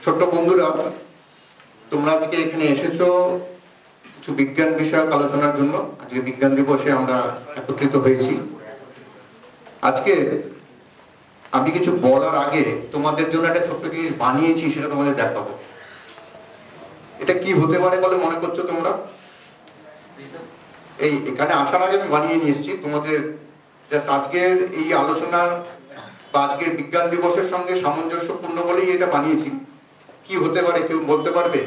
ছোট্ট বন্ধুরা, তোমরা আজকে এখানে এসেছো কিছু বিজ্ঞান বিষয়ক আলোচনার জন্য। আজকে বিজ্ঞান দিবসে আমরা একত্রিত হয়েছি। আজকে আমি কিছু বলার আগে তোমাদের জন্য একটা ছোট্ট জিনিস বানিয়েছি, সেটা তোমাদের দেখাবো। এটা কি হতে পারে বলে মনে করছো তোমরা? এই এখানে আসার আগে আমি বানিয়ে নিয়ে এসেছি তোমাদের, জাস্ট আজকের এই আলোচনার বা আজকের বিজ্ঞান দিবসের সঙ্গে সামঞ্জস্যপূর্ণ বলেই এটা বানিয়েছি। কি হতে পারে কেউ বলতে পারবে?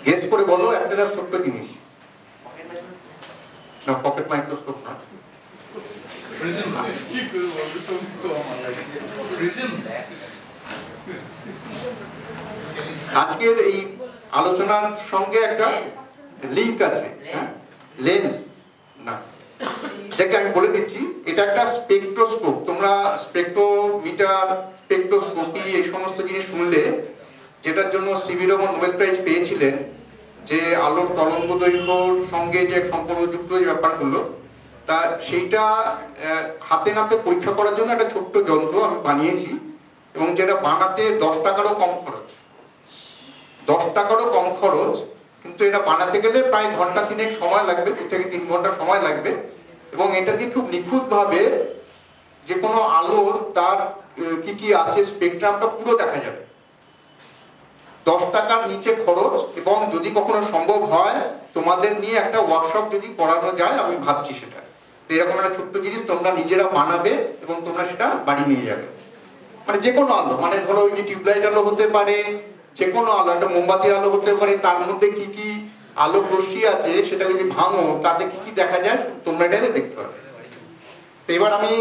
গেস করে বলো, একটা জাস্ট ছোট্ট জিনিস। না, পকেট মাইক্রোস্কোপ না। আজকের এই আলোচনার সঙ্গে একটা লিংক আছে। হ্যাঁ, লেন্স না, যাকে আমি বলে দিচ্ছি, এটা একটা স্পেকট্রোস্কোপ। তোমরা স্পেকট্রোমিটার, স্পেকট্রোস্কোপি এই সমস্ত জিনিস শুনলে, যেটার জন্য সিভি রমন নোবেল প্রাইজ পেয়েছিলেন, যে আলোর তরঙ্গ দৈর্ঘ্যর সঙ্গে যে সম্পর্কযুক্ত যে ব্যাপারগুলো, তা সেইটা হাতে নাতে পরীক্ষা করার জন্য একটা ছোট্ট যন্ত্র আমি বানিয়েছি, এবং যেটা বানাতে 10 টাকারও কম খরচ। 10 টাকারও কম খরচ, কিন্তু এটা বানাতে গেলে প্রায় ঘন্টা 3 সময় লাগবে, 2 থেকে 3 ঘন্টা সময় লাগবে। এবং এটা দিয়ে খুব নিখুঁতভাবে যে কোনো আলোর তার কি কি আছে স্পেকট্রামটা পুরো দেখা যাবে। 10 টাকার নিচে খরচ, এবং যদি কখনো সম্ভব হয় তোমাদের নিয়ে একটা ওয়ার্কশপ যদি করানো যায়, আমি ভাবছি সেটা। তো এরকম একটা ছোট্ট জিনিস তোমরা নিজেরা বানাবে এবং তোমরা সেটা বাড়ি নিয়ে যাবে। মানে যে কোনো আলো, মানে ধরো ওই যে টিউবলাইট আলো হতে পারে, যে কোনো আলো, একটা মোমবাতির আলো হতে পারে, তার মধ্যে কি কি আলো রশ্মি আছে সেটা যদি ভাঙো তাতে কি কি দেখা যায় তোমরা এটাতে দেখতে পাবে। তো এবার আমি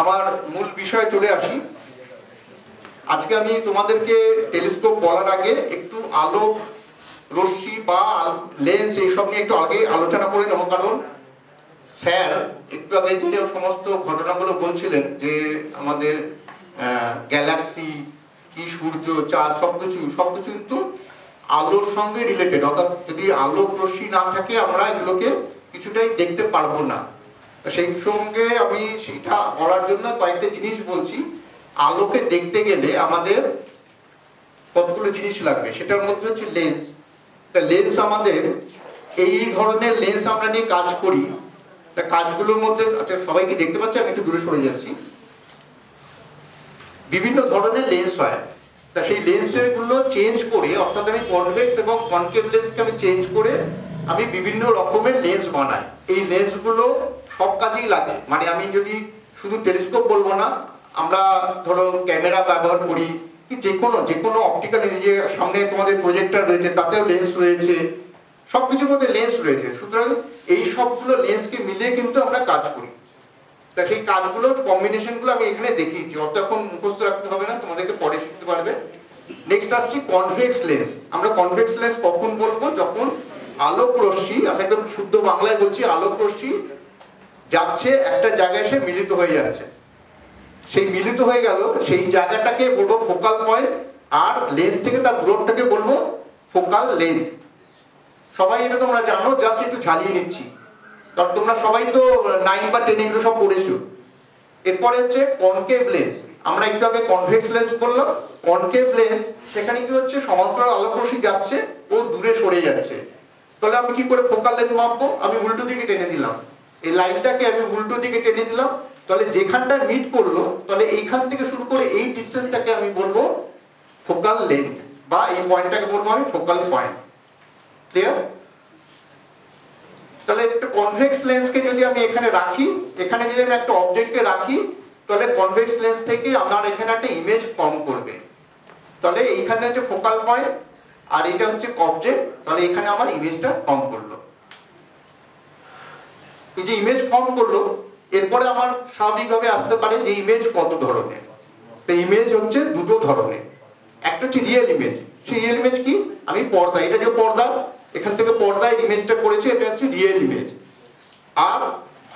আমার মূল বিষয়ে চলে আসি। আজকে আমি তোমাদেরকে টেলিস্কোপ বলার আগে একটু আলো রশ্মি বা লেন্স এইসব নিয়ে একটু আগে আলোচনা করে নেবো। কারণ স্যার একটু আগে যে সমস্ত ঘটনাগুলো বলছিলেন, যে আমাদের গ্যালাক্সি কি, সূর্য, চাঁদ, সবকিছু কিন্তু আলোর সঙ্গে রিলেটেড। অর্থাৎ যদি আলো রশ্মি না থাকে আমরা এগুলোকে কিছুটাই দেখতে পারবো না। সেই সঙ্গে আমি সেটা বলার জন্য কয়েকটা জিনিস বলছি। আলোকে দেখতে গেলে আমাদের কতগুলো জিনিস লাগবে, সেটার মধ্যে হচ্ছে লেন্স। তা লেন্স আমাদের, এই ধরনের লেন্স আমরা নিয়ে কাজ করি। তা কাজগুলোর মধ্যে, আচ্ছা সবাই কি দেখতে পাচ্ছে? আমি একটু দূরে সরে যাচ্ছি। বিভিন্ন ধরনের লেন্স হয়। তা সেই লেন্সের গুলো চেঞ্জ করে, অর্থাৎ আমি কনভেক্স এবং কনকেভ লেন্সকে আমি চেঞ্জ করে আমি বিভিন্ন রকমের লেন্স বানাই। এই লেন্সগুলো সব কাজেই লাগে। মানে আমি যদি শুধু টেলিস্কোপ বলবো না, আমরা ধরো ক্যামেরা ব্যবহার করি, কি যে কোনো অপটিক্যাল, যে সামনে তোমাদের প্রজেক্টর রয়েছে তাতেও লেন্স রয়েছে, সবকিছুর মধ্যে লেন্স রয়েছে। সুতরাং এই সবগুলো লেন্সকে মিলিয়ে কিন্তু আমরা কাজ করি। তা সেই কাজগুলোর কম্বিনেশনগুলো আমি এখানে দেখিয়েছি, অত এখন মুখস্থ রাখতে হবে না, তোমাদেরকে পরে শিখতে পারবে। নেক্সট আসছি কনভেক্স লেন্স। আমরা কনভেক্স লেন্স কখন বলবো? যখন আলোক রশ্মি, আমি একদম শুদ্ধ বাংলায় বলছি, আলোক রশ্মি যাচ্ছে একটা জায়গায় এসে মিলিত হয়ে যাচ্ছে। সেই মিলিত হয়ে গেল, সেই জায়গাটাকে বলবো ফোকাল পয়েন্ট, আর লেন্স থেকে তার দূরত্বটাকে বলবো ফোকাল লেন্থ। সবাই এটা তোমরা জানো, জাস্ট একটু ঝালিয়ে নিচ্ছি, কারণ তোমরা সবাই তো 9 বা 10 এগুলো সব পড়েছো। এরপরে হচ্ছে কনকেভ লেন্স। আমরা একটু আগে কনভেক্স লেন্স বললাম। কনকেভ লেন্স, সেখানে কি হচ্ছে, সমান্তরাল আলোক রশ্মি যাচ্ছে ও দূরে সরে যাচ্ছে। তাহলে আমি কি করে ফোকাল লেন্থ মাপবো? আমি উল্টো দিকে টেনে দিলাম, এই লাইনটাকে আমি উল্টো দিকে টেনে দিলাম। তাহলে যেখানটা মিট করলো, তাহলে এইখান থেকে শুরু করে এই ডিসটেন্সটাকে আমি বলবো ফোকাল লেন্থ, বা এই পয়েন্টটাকে বলবো আমি ফোকাল পয়েন্ট। ক্লিয়ার? তাহলে একটা কনভেক্স লেন্সকে যদি আমি এখানে রাখি, এখানে যদি আমি একটা অবজেক্টকে রাখি, তাহলে কনভেক্স লেন্স থেকে আমার এখানে একটা ইমেজ ফর্ম করবে। তাহলে এইখানে হচ্ছে ফোকাল পয়েন্ট, আর এটা হচ্ছে অবজেক্ট। তাহলে এখানে আমার ইমেজটা ফর্ম করলো। এই যে ইমেজ ফর্ম করলো, এরপরে আমার স্বাভাবিকভাবে আসতে পারে যে ইমেজ কত ধরনের। তো ইমেজ হচ্ছে দুটো ধরনের। একটা হচ্ছে রিয়েল ইমেজ। সেই রিয়েল ইমেজ কি? আমি পর্দা, এটা যে পর্দা, এখান থেকে পর্দায় ইমেজটা করেছি, এটা হচ্ছে রিয়েল ইমেজ। আর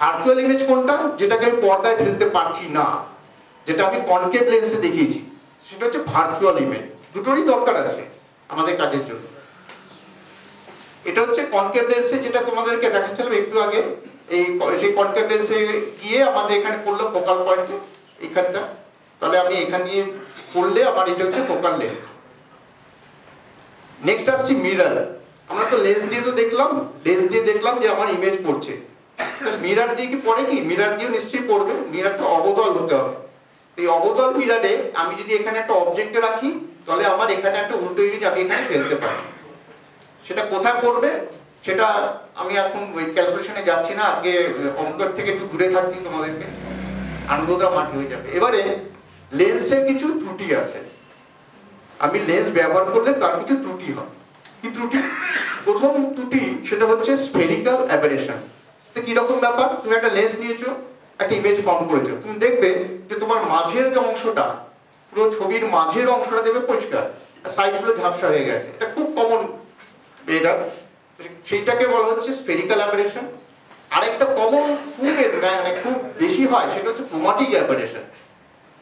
ভার্চুয়াল ইমেজ কোনটা? যেটাকে আমি পর্দায় ফেলতে পারছি না, যেটা আমি কনকেভ লেন্সে দেখিয়েছি, সেটা হচ্ছে ভার্চুয়াল ইমেজ। দুটোরই দরকার আছে আমাদের কাজের জন্য। এটা হচ্ছে কনকেভ লেন্সে, যেটা তোমাদেরকে দেখাচ্ছিলাম একটু আগে। সেই কনকেভ লেন্সে গিয়ে আমাদের এখানে পড়লো ফোকাল পয়েন্টে, এইখানটা। তাহলে আমি এখান দিয়ে করলে আমার এটা হচ্ছে ফোকাল লেন্থ। নেক্সট আসছি মিরর। আমরা তো লেন্স দিয়ে তো দেখলাম, লেন্স দিয়ে দেখলাম যে আমার ইমেজ পড়ছে। মিরর দিয়ে কি পড়ে কি? মিরর দিয়ে নিশ্চয়ই পড়বে। মিররটা অবতল হতে হবে। এই অবতল মিররে আমি যদি এখানে একটা অবজেক্ট রাখি, তাহলে আমার এখানে একটা উল্টো ইমেজ আমি এখানে ফেলতে পারি। সেটা কোথায় পড়বে সেটা আমি এখন ওই ক্যালকুলেশনে যাচ্ছি না, আজকে অঙ্কের থেকে একটু দূরে থাকছি, তোমাদেরকে আনন্দটা মাটি হয়ে যাবে। এবারে লেন্সের কিছু ত্রুটি আছে। আমি লেন্স ব্যবহার করলে তার কিছু ত্রুটি হয়। কি ত্রুটি? প্রথম ত্রুটি সেটা হচ্ছে স্ফেরিক্যাল অ্যাবারেশন। তো কিরকম ব্যাপার? তুমি একটা লেন্স নিয়েছো, একটা ইমেজ ফর্ম করেছো, তুমি দেখবে যে তোমার মাঝের যে অংশটা, পুরো ছবির মাঝের অংশটা দেখবে পরিষ্কার, আর সাইডগুলো ঝাপসা হয়ে গেছে। এটা খুব কমন। এটা সেইটাকে বলা হচ্ছে স্ফেরিক্যাল অ্যাবারেশন। আরেকটা কমন মানে খুব বেশি হয় সেটা হচ্ছে ক্রোমাটিক অ্যাবারেশন,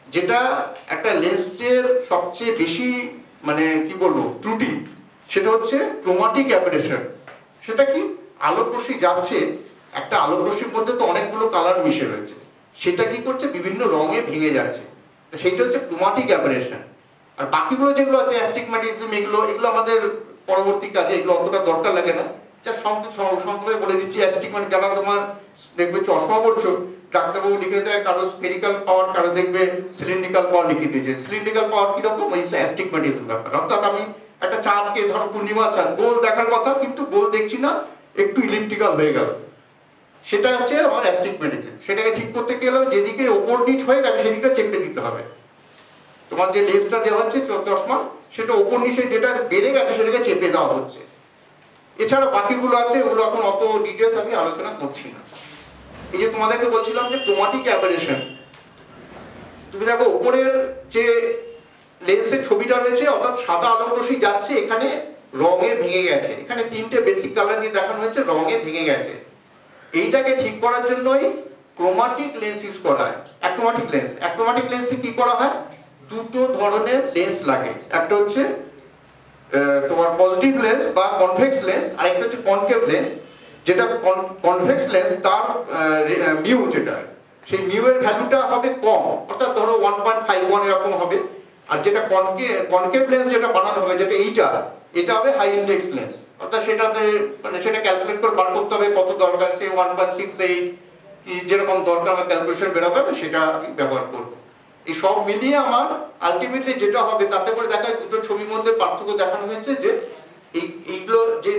যেটা একটা লেন্সের সবচেয়ে বেশি মানে কি বলবো ত্রুটি, সেটা হচ্ছে ক্রোমাটিক অ্যাবারেশন। সেটা কি? আলোক রশ্মি যাচ্ছে, একটা আলোক রশ্মির মধ্যে তো অনেকগুলো কালার মিশে রয়েছে, সেটা কি করছে বিভিন্ন রঙে ভেঙে যাচ্ছে। তো সেইটা হচ্ছে ক্রোমাটিক অ্যাবারেশন। আর বাকিগুলো যেগুলো আছে অ্যাস্টিগম্যাটিজম, এগুলো আমাদের পরবর্তী কাজে এগুলো অতটা দরকার লাগে না। যা সংক্ষেপে বলে দিচ্ছি, অ্যাস্টিগম্যাটিক যারা তোমার দেখবে চশমা পড়ছো, ডাক্তারবাবু লিখে দেয় কারো স্ফেরিক্যাল পাওয়ার, কারো দেখবে সিলিন্ড্রিক্যাল পাওয়ার লিখে দিয়েছে। সিলিন্ড্রিক্যাল পাওয়ার কিরকম? ওই অ্যাস্টিগম্যাটিজম ব্যাপার। অর্থাৎ আমি একটা চাঁদকে, ধরো পূর্ণিমা চাঁদ, গোল দেখার কথা কিন্তু গোল দেখছি না, একটু ইলিপ্টিক্যাল হয়ে গেল, সেটা হচ্ছে আমার অ্যাস্টিগম্যাটিজম। সেটাকে ঠিক করতে গেলে যেদিকে ওপর নিচ হয়ে গেছে সেদিকটা চেপে দিতে হবে। তোমার যে লেন্সটা দেওয়া হচ্ছে চশমা, সেটা ওপর নিচে যেটা বেড়ে গেছে সেটাকে চেপে দেওয়া হচ্ছে। এছাড়া বাকিগুলো আছে, ওগুলো এখন অত ডিটেলস আমি আলোচনা করছি না। এই যে তোমাদেরকে বলছিলাম যে ক্রোমাটিক অ্যাবারেশন, তুমি দেখো উপরের যে লেন্সের ছবিটা রয়েছে, অর্থাৎ সাদা আলোক রশ্মি যাচ্ছে, এখানে রঙে ভেঙে গেছে, এখানে তিনটে বেসিক কালার দিয়ে দেখানো হয়েছে, রঙে ভেঙে গেছে। এইটাকে ঠিক করার জন্যই ক্রোমাটিক লেন্স ইউজ করা হয়। অ্যাক্রোমাটিক লেন্স, অ্যাক্রোমাটিক লেন্সে কি করা হয়? দুটো ধরনের লেন্স লাগে। একটা হচ্ছে তোমার পজিটিভ লেন্স বা কনভেক্স লেন্স, আর একটা হচ্ছে কনকেভ লেন্স। যেটা কনভেক্স লেন্স, তার মিউ যেটা, সেই মিউ এর ভ্যালুটা হবে কম, অর্থাৎ ধরো 1.51 এরকম হবে। আর যেটা কনকেভ লেন্স যেটা বানানো হবে, যেটা এটা হবে হাই ইন্ডেক্স লেন্স, অর্থাৎ সেটাতে মানে সেটা ক্যালকুলেট করে বার করতে হবে কত দরকার, সেই 1.68 কি যেরকম দরকার আমার ক্যালকুলেশন বেরোবে, সেটা আমি ব্যবহার করবো। এই সব মিলিয়ে আমার আলটিমেটলি যেটা হবে, তাতে করে দেখা যায় দুটো ছবির মধ্যে পার্থক্য দেখানো হয়েছে যে এইগুলো যে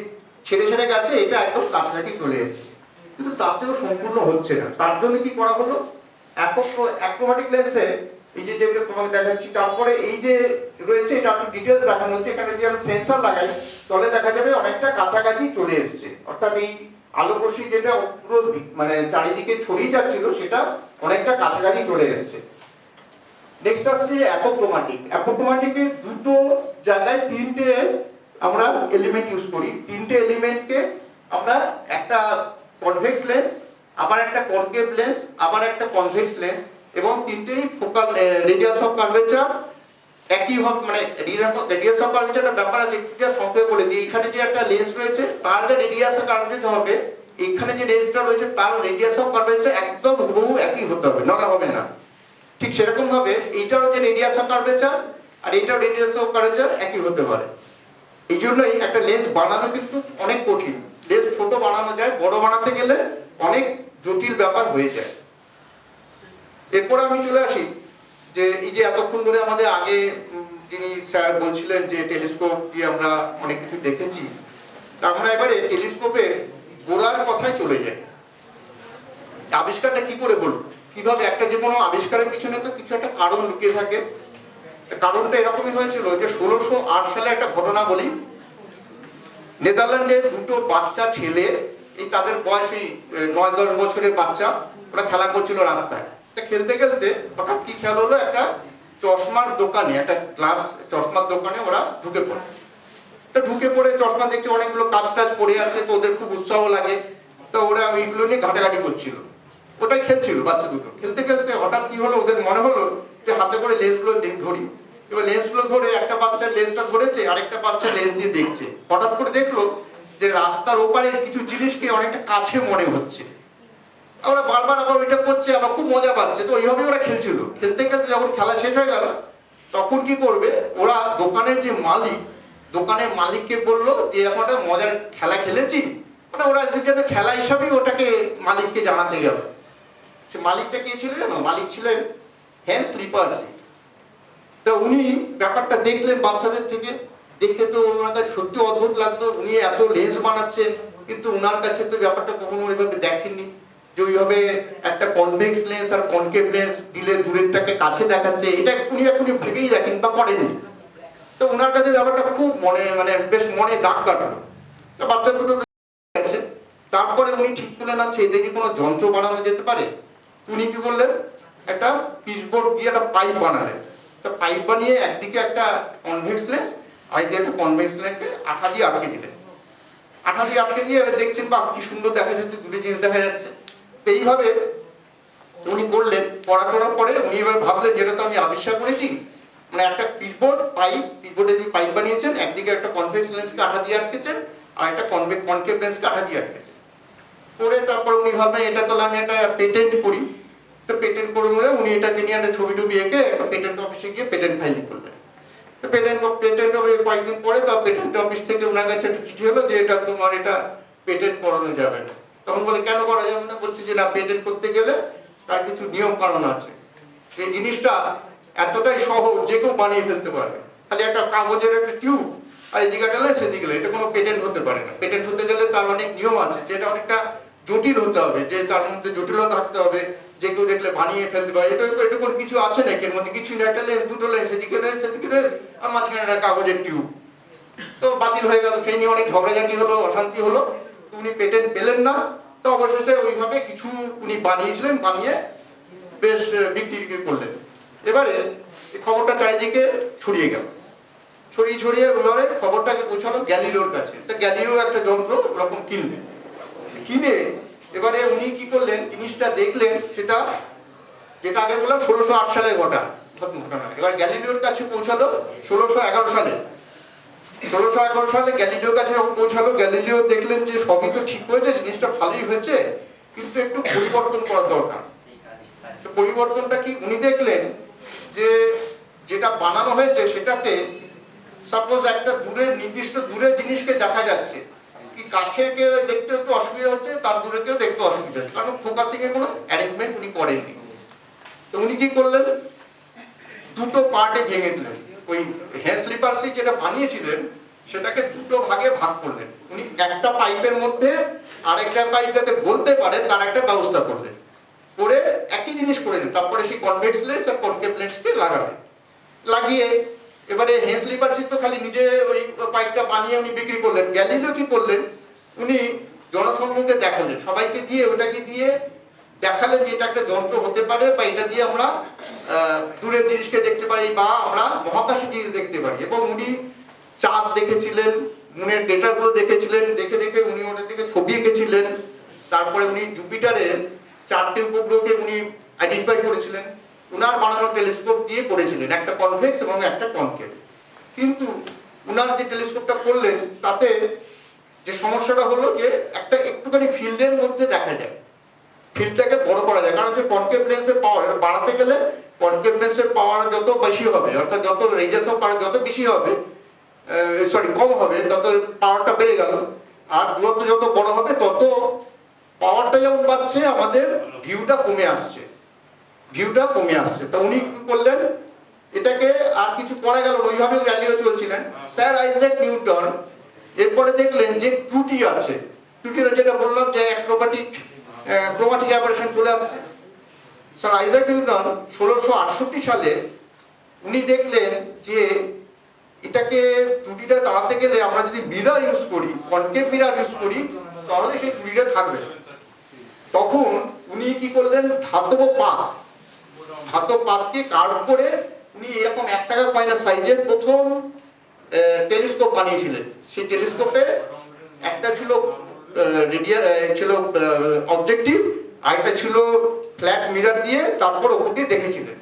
ছেড়ে ছেড়ে গেছে, এটা একদম কাছাকাছি চলে এসেছে, কিন্তু তাতেও সম্পূর্ণ হচ্ছে না। তার জন্য কি করা হলো, অ্যাক্রোমাটিক লেন্সে এই যে যেগুলো তোমাকে দেখাচ্ছি, তারপরে এই যে রয়েছে এটা একটু ডিটেইলস দেখানো হচ্ছে। এখানে যদি আমি সেন্সর লাগাই, তাহলে দেখা যাবে অনেকটা কাছাকাছি চলে এসেছে, অর্থাৎ এই আলোক রশ্মি যেটা পুরো মানে চারিদিকে ছড়িয়ে যাচ্ছিল, সেটা অনেকটা কাছাকাছি চলে এসেছে। নেক্সট আসছে অ্যাপোক্রোমাটিক। অ্যাপোক্রোমাটিকে দুটো জায়গায় তিনটে আমরা এলিমেন্ট ইউজ করি। তিনটে এলিমেন্টকে আমরা একটা কনভেক্স লেন্স, আবার একটা কনকেভ লেন্স, আবার একটা কনভেক্স লেন্স, এবং তিনটেই ফোকাল রেডিয়াস অফ কার্ভেচার একই হবে। মানে রেডিয়াস অফ কার্ভেচারের ব্যাপার আছে, একটু যা সংক্ষেপে বলে দিই। এখানে যে একটা লেন্স রয়েছে, তার যে রেডিয়াস অফ কার্ভেচার হবে, এখানে যে লেন্সটা রয়েছে তার রেডিয়াস অফ কার্ভেচার একদম হুবহু একই হতে হবে, নড়া হবে না। ঠিক সেরকম ভাবে এইটারও যে রেডিয়াস অফ কার্ভেচার আর এইটার রেডিয়াস অফ কার্ভেচার একই হতে পারে। এই জন্যই একটা লেন্স বানানো কিন্তু অনেক কঠিন। লেন্স ছোট বানানো যায়, বড় বানাতে গেলে অনেক জটিল ব্যাপার হয়ে যায়। এরপর আমি চলে আসি যে এই যে এতক্ষণ ধরে আমাদের আগে যিনি স্যার বলছিলেন যে টেলিস্কোপ দিয়ে আমরা অনেক কিছু দেখেছি, তা আমরা এবারে টেলিস্কোপের গোড়ার কথায় চলে যাই। আবিষ্কারটা কি করে বলবো, কিভাবে একটা যে কোনো আবিষ্কারের পিছনে তো কিছু একটা কারণ লুকিয়ে থাকে। কারণটা এরকমই হয়েছিল যে 1608 সালে একটা ঘটনা বলি। নেদারল্যান্ডে দুটো বাচ্চা ছেলে, এই তাদের বয়সী 9-10 বছরের বাচ্চা, ওরা খেলা করছিল রাস্তায়। খেলতে খেলতে হঠাৎ কি খেয়াল হলো, একটা চশমার দোকানে, একটা গ্লাস চশমার দোকানে ওরা ঢুকে পড়ে। ঢুকে পড়ে চশমা দেখছে অনেকগুলো কাজ টাজ পড়ে আছে, তো ওদের খুব উৎসাহ লাগে। তো ওরা এইগুলো নিয়ে ঘাটাঘাটি করছিল, ওটাই খেলছিল বাচ্চা দুটো। খেলতে খেলতে হঠাৎ কি হলো, ওদের মনে হলো যে হাতে করে লেন্সগুলো ধরি। এবার লেন্সগুলো ধরে একটা বাচ্চার লেন্সটা ধরেছে, আরেকটা বাচ্চা লেন্স দিয়ে দেখছে। হঠাৎ করে দেখলো যে রাস্তার ওপারে কিছু জিনিসকে অনেকটা কাছে মনে হচ্ছে। ওরা বারবার আবার ওইটা করছে, আবার খুব মজা পাচ্ছে। তো ওইভাবে ওরা খেলছিল, খেলতে খেলতে যখন খেলা শেষ হয়ে গেল তখন কি করবে, ওরা দোকানের যে মালিক, দোকানের মালিককে বললো যে এরকম একটা মজার খেলা খেলেছি, মানে ওরা যেখানে খেলা হিসাবেই ওটাকে মালিককে জানাতে গেল। সে মালিকটা কে ছিল জানো? মালিক ছিলেন হ্যান্স লিপার্সি। তো উনি ব্যাপারটা দেখলেন বাচ্চাদের থেকে, দেখে তো ওনার কাছে সত্যি অদ্ভুত লাগতো। উনি এত লেন্স বানাচ্ছেন, কিন্তু ওনার কাছে তো ব্যাপারটা কখনো ওইভাবে দেখেননি যে ওইভাবে একটা কনভেক্স লেন্স আর কনকেভ লেন্স দিলে দূরেরটাকে কাছে দেখাচ্ছে। এটা উনি এখনই ভেবেই দেখেন বা করেননি। তো ওনার কাছে ব্যাপারটা খুব মানে বেশ মনে দাগ কাটলো। তো বাচ্চা দুটো আছে। তারপরে উনি ঠিক করলেন, আচ্ছা এতে কি কোনো যন্ত্র বানানো যেতে পারে। উনি কি করলেন, একটা পিচবোর্ড দিয়ে একটা পাইপ বানালেন। তো পাইপ বানিয়ে একদিকে একটা কনভেক্স লেন্স আর একদিকে একটা কনভেক্স লেন্সকে আঠা দিয়ে আটকে দিলেন। আঠা দিয়ে আটকে দিয়ে এবার দেখছেন বা কি সুন্দর দেখা যাচ্ছে, দুটো জিনিস দেখা যাচ্ছে। তো এইভাবে উনি করলেন, করার পরে উনি এবার ভাবলেন যেটা তো আমি আবিষ্কার করেছি, মানে একটা পিচবোর্ড পাইপ, পিচবোর্ডে যে পাইপ বানিয়েছেন, একদিকে একটা কনভেক্স লেন্সকে আঠা দিয়ে আটকেছেন আর একটা কনকেভ লেন্সকে আঠা দিয়ে আটকেছেন। করে তারপর উনি ভাবলেন এটা তাহলে আমি একটা পেটেন্ট করি। তো পেটেন্ট করে উনি এটাকে নিয়ে একটা ছবি টবি এঁকে একটা পেটেন্ট অফিসে গিয়ে পেটেন্ট ফাইলিং করলেন। তো পেটেন্ট হবে কয়েকদিন পরে, তো পেটেন্ট অফিস থেকে ওনার কাছে একটা চিঠি হলো যে এটা তোমার এটা পেটেন্ট করানো যাবে না। তখন বলে কেন করা যাবে না? বলছে যে না, পেটেন্ট করতে গেলে তার কিছু নিয়ম কানুন আছে। সেই জিনিসটা এতটাই সহজ যে কেউ বানিয়ে ফেলতে পারবে, খালি একটা কাগজের একটা টিউব আর এদিকে গেলে সেদিকে গেলে, এটা কোনো পেটেন্ট হতে পারে না। পেটেন্ট হতে গেলে তার অনেক নিয়ম আছে, যেটা অনেকটা জটিল হতে হবে, যে তার মধ্যে জটিলতা থাকতে হবে, যে কেউ দেখলে বানিয়ে ফেলতে পারে। এটা কোনো কিছু আছে নাকি এর মধ্যে? কিছুই না, একটা লেন্স, দুটো লেন্স, এদিকে লেন্স সেদিকে লেন্স আর মাঝখানে একটা কাগজের টিউব। তো বাতিল হয়ে গেল, সেই নিয়ে অনেক ঝগড়াঝাটি হলো, অশান্তি হলো। উনি পেটেন্ট পেলেন না। তো অবশেষে ওইভাবে কিছু উনি বানিয়েছিলেন, বানিয়ে বেশ বিক্রি করলেন। এবারে এই খবরটা চারিদিকে ছড়িয়ে গেল, ছড়িয়ে এবারে খবরটাকে পৌঁছালো গ্যালিলিওর কাছে। গ্যালিলিও একটা যন্ত্র ওরকম কিনলেন, কিনে এবারে উনি কি করলেন, জিনিসটা দেখলেন, সেটা যেটা আগে বললাম 1608 সালে ঘটনা। এবার গ্যালিলিওর কাছে পৌঁছালো 1611 সালে। 1611 সালে গ্যালিলিওর কাছে যখন পৌঁছালো, গ্যালিলিও দেখলেন যে সবই তো ঠিক হয়েছে, জিনিসটা ভালোই হয়েছে, কিন্তু একটু পরিবর্তন করার দরকার। তো পরিবর্তনটা কি? উনি দেখলেন যে যেটা বানানো হয়েছে সেটাতে সাপোজ একটা দূরের নির্দিষ্ট দূরের জিনিসকে দেখা যাচ্ছে, কি কাছে কেউ দেখতে একটু অসুবিধা হচ্ছে, তার দূরে কেউ দেখতে অসুবিধা হচ্ছে, কারণ ফোকাসিং এর কোনো অ্যারেঞ্জমেন্ট উনি করেননি। তো উনি কি করলেন, দুটো পার্টে ভেঙে দিলেন। ওই হ্যান্স লিপার্সি যেটা বানিয়েছিলেন সেটাকে দুটো ভাগে ভাগ করলেন। উনি একটা পাইপের মধ্যে আরেকটা পাইপ যাতে বলতে পারে তার একটা ব্যবস্থা করলেন, করে একই জিনিস করে দিন। তারপরে সেই কনভেক্স লেন্স আর কনকেভ লেন্সকে লাগালেন, লাগিয়ে এবারে হ্যান্স লিপার্সি তো খালি নিজে ওই পাইপটা বানিয়ে উনি বিক্রি করলেন। গ্যালিলিও কি করলেন, উনি জনসম্মুখে দেখালেন, সবাইকে দিয়ে ওটাকে দিয়ে দেখালেন যে এটা একটা যন্ত্র হতে পারে, বা এটা দিয়ে আমরা দূরের জিনিসকে দেখতে পারি, বা আমরা মহাকাশে জিনিস দেখতে পারি। এবং উনি চাঁদ দেখেছিলেন, মুনের ডেটাগুলো দেখেছিলেন, দেখে দেখে উনি ওটার দিকে ছবি এঁকেছিলেন। তারপরে উনি জুপিটারের 4টে উপগ্রহকে উনি আইডেন্টিফাই করেছিলেন, উনার বানানো টেলিস্কোপ দিয়ে করেছিলেন, একটা কনভেক্স এবং একটা কনকেভ। কিন্তু উনার যে টেলিস্কোপটা করলেন তাতে যে সমস্যাটা হলো যে একটা একটুখানি ফিল্ডের মধ্যে দেখা যায়, ফিল্ডটাকে বড় করা যায়। কারণ হচ্ছে কনকেভ লেন্সের পাওয়ার বাড়াতে গেলে কনকেভ লেন্সের পাওয়ার যত বেশি হবে, অর্থাৎ যত রেডিয়াস অফ পাওয়ার যত বেশি হবে, কম হবে, তত পাওয়ারটা বেড়ে গেল। আর দূরত্ব যত বড় হবে তত পাওয়ারটা যেমন বাড়ছে, আমাদের ভিউটা কমে আসছে, তো উনি কি করলেন, এটাকে আর কিছু করা গেল না, ওইভাবে গ্যালিলিও চলছিলেন। স্যার আইজ্যাক নিউটন এরপরে দেখলেন যে ত্রুটি আছে, যেটা বললাম যে ক্রোমাটিক অ্যাবারশন চলে আসছে। স্যার আইজ্যাক নিউটন 1668 সালে উনি দেখলেন যে এটাকে ত্রুটিটা তাড়াতে গেলে আমরা যদি মিরর ইউজ করি, কনকেভ মিরর ইউজ করি, তাহলে সেই ত্রুটিটা থাকবে। তখন উনি কি করলেন, ধাতব পাতকে কার্ভ করে উনি এরকম 1 টাকার কয়েনের সাইজের প্রথম টেলিস্কোপ বানিয়েছিলেন। সেই টেলিস্কোপে একটা ছিল অবজেক্টিভ, আরেকটা ছিল ফ্ল্যাট মিরর দিয়ে তারপর ওপর দিয়ে দেখেছিলেন।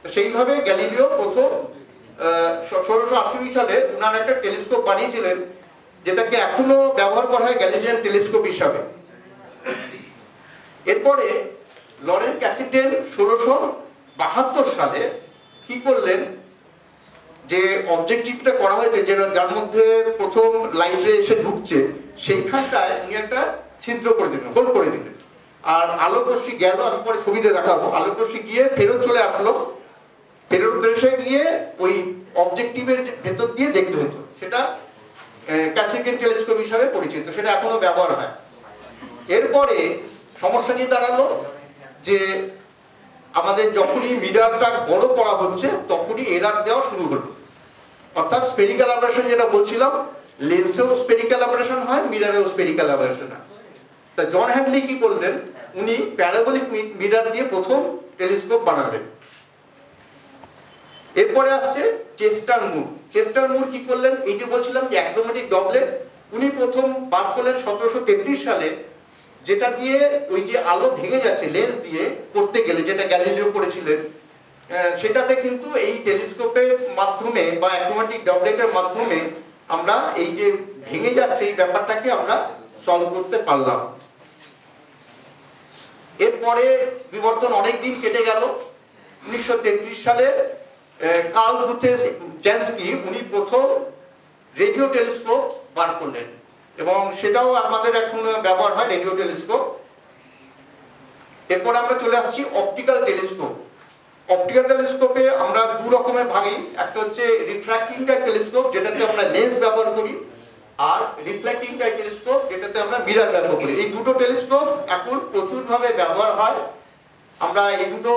তো সেইভাবে গ্যালিলিও প্রথম 1668 সালে উনার একটা টেলিস্কোপ বানিয়েছিলেন, যেটাকে এখনো ব্যবহার করা হয় গ্যালিলিয়ান টেলিস্কোপ হিসাবে। এরপরে লরেন্ট ক্যাসিটেল 1672 সালে কি করলেন, যে অবজেক্টিভটা করা হয়েছে যার মধ্যে প্রথম লাইট রে এসে ঢুকছে সেইখানটায় উনি একটা ছিদ্র করে দিলেন, হোল করে দিলেন। আর আলোক রশ্মি গেল, আমি পরে ছবিতে দেখাবো, আলোক রশ্মি গিয়ে ফেরত চলে আসলো, ফেরত এসে গিয়ে ওই অবজেক্টিভের ভেতর দিয়ে দেখতে হতো। সেটা ক্যাসিডিয়ান টেলিস্কোপ হিসাবে পরিচিত, সেটা এখনো ব্যবহার হয়। এরপরে সমস্যা নিয়ে দাঁড়ালো যে আমাদের যখনই মিরারটা বড় করা হচ্ছে তখনই এরার দেওয়া শুরু হলো, অর্থাৎ স্পেরিক্যাল অ্যাবারেশন যেটা বলছিলাম, লেন্সেও স্পেরিক্যাল অ্যাবারেশন হয়, মিরারেও স্পেরিক্যাল অ্যাবারেশন হয়। তা জন হ্যাডলি কি করলেন, উনি প্যারাবোলিক মিরার দিয়ে প্রথম টেলিস্কোপ বানালেন। এরপরে আসছে চেস্টার মুর। চেস্টার মুর কি করলেন, এই যে বলছিলাম যে অ্যাক্রোমেটিক ডবলেট, উনি প্রথম বার করলেন 1733 সালে, যেটা দিয়ে ওই যে আলো ভেঙে যাচ্ছে লেন্স দিয়ে করতে গেলে, যেটা গ্যালিলিও করেছিলেন, সেটাতে কিন্তু এই টেলিস্কোপের মাধ্যমে বা অ্যাক্রোমেটিক ডবলেটের মাধ্যমে আমরা এই যে ভেঙে যাচ্ছে এই ব্যাপারটাকে আমরা সলভ করতে পারলাম। এরপরে বিবর্তন অনেক দিন কেটে গেল। 1933 সালে কার্ল বুথেস-জ্যান্সকি উনি প্রথম রেডিও টেলিস্কোপ বার করলেন এবং সেটাও আমাদের এখন ব্যবহার হয়, রেডিও টেলিস্কোপ। এরপর আমরা চলে আসছি অপটিক্যাল টেলিস্কোপ। অপটিক্যাল টেলিস্কোপে আমরা দু রকমের ভাগি, একটা হচ্ছে রিফ্র্যাক্টিং টাইপ টেলিস্কোপ যেটাতে আমরা লেন্স ব্যবহার করি, আর রিফ্লেক্টিং টাইপ টেলিস্কোপ যেটাতে আমরা মিরর ব্যবহার করি। এই দুটো টেলিস্কোপ এখন প্রচুরভাবে ব্যবহার হয়। আমরা এই দুটো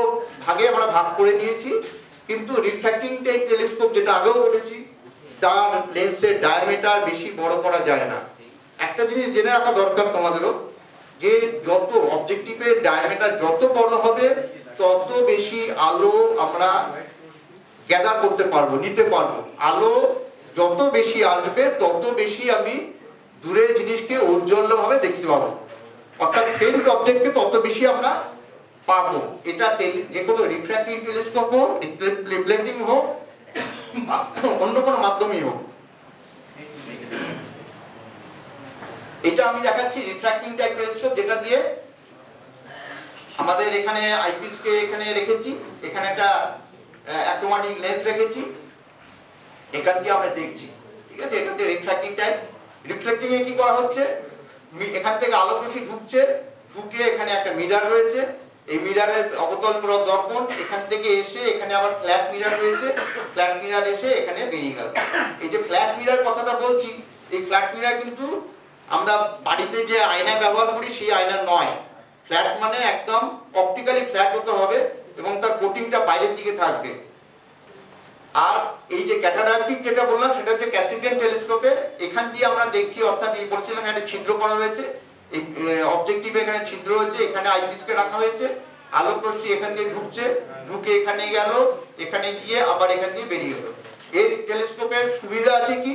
ভাগে আমরা ভাগ করে নিয়েছি, কিন্তু রিফ্র্যাক্টিং টাইপ টেলিস্কোপ যেটা আগেও বলেছি, তার লেন্সের ডায়ামিটার বেশি বড় করা যায় না। একটা জিনিস জেনে রাখা দরকার তোমাদেরও, যে যত অবজেক্টিভের ডায়ামিটার যত বড় হবে তত বেশি আলো আমরা গ্যাদার করতে পারবো, নিতে পারবো। আলো যত বেশি আসবে তত বেশি আমি দূরের জিনিসকে ঔজ্জ্বল্যভাবে দেখতে পাবো, অর্থাৎ ফেন্ট অবজেক্টকে তত বেশি আমরা পাবো। এটা যে কোনো রিফ্র্যাক্টিভ টেলিস্কোপ হোক, রিফ্লেক্টিং হোক, অন্য কোনো মাধ্যমেই হোক। এটা আমি দেখাচ্ছি রিফ্র্যাক্টিং টাইপ টেলিস্কোপ, যেটা দিয়ে আমাদের এখানে আইপিস কে এখানে রেখেছি, এখানে একটা অ্যাক্রোমেটিক লেন্স রেখেছি, এখান দিয়ে আমরা দেখছি, ঠিক আছে। এটা হচ্ছে রিফ্র্যাক্টিং টাইপ। রিফ্লেক্টিং এ কি করা হচ্ছে, এখান থেকে আলোক রশ্মি ঢুকছে, ঢুকে এখানে একটা মিরর রয়েছে, এই মিররের অবতল দর্পণ, এখান থেকে এসে এখানে আবার ফ্ল্যাট মিরর রয়েছে, ফ্ল্যাট মিরর এসে এখানে বেরিয়ে গেল। এই যে ফ্ল্যাট মিরর কথাটা বলছি, এই ফ্ল্যাট মিরর কিন্তু আমরা বাড়িতে যে আয়না ব্যবহার করি সেই আয়না নয়। ফ্ল্যাট মানে একদম অপটিক্যালি ফ্ল্যাট হতে হবে এবং তার কোটিংটা বাইরের দিকে থাকবে। আর এই যে ক্যাটাডাইপ্টিক যেটা বললাম সেটা হচ্ছে ক্যাসিডিয়ান টেলিস্কোপে, এখান দিয়ে আমরা দেখছি, অর্থাৎ এই বলছিলাম একটা ছিদ্র করা হয়েছে, এই অবজেক্টিভে এখানে ছিদ্র হয়েছে, এখানে আইপিসকে রাখা হয়েছে, আলোক রশ্মি এখান দিয়ে ঢুকছে, ঢুকে এখানে গেল, এখানে গিয়ে আবার এখান দিয়ে বেরিয়ে গেল। এই টেলিস্কোপের সুবিধা আছে কি,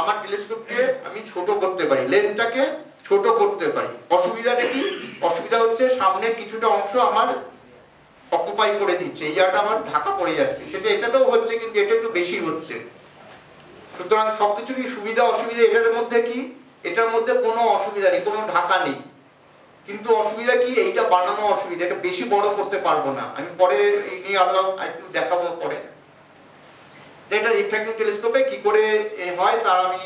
আমার টেলিস্কোপকে আমি ছোট করতে পারি, লেন্সটাকে ছোট করতে পারি। অসুবিধাটা কি, অসুবিধা হচ্ছে সামনের কিছুটা অংশ আমার অকুপাই করে দিচ্ছে, এই জায়গাটা আমার ঢাকা পড়ে যাচ্ছে, সেটা এটাতেও হচ্ছে কিন্তু এটা একটু বেশি হচ্ছে। সুতরাং সবকিছুরই সুবিধা অসুবিধা, এটার মধ্যে কি, এটার মধ্যে কোনো অসুবিধা নেই, কোনো ঢাকা নেই, কিন্তু অসুবিধা কি, এইটা বানানো অসুবিধা, এটা বেশি বড় করতে পারবো না। আমি পরে এই নিয়ে আরো একটু দেখাবো পরে। এটা রিফ্র্যাক্টিং টেলিস্কোপে কি করে হয় তার আমি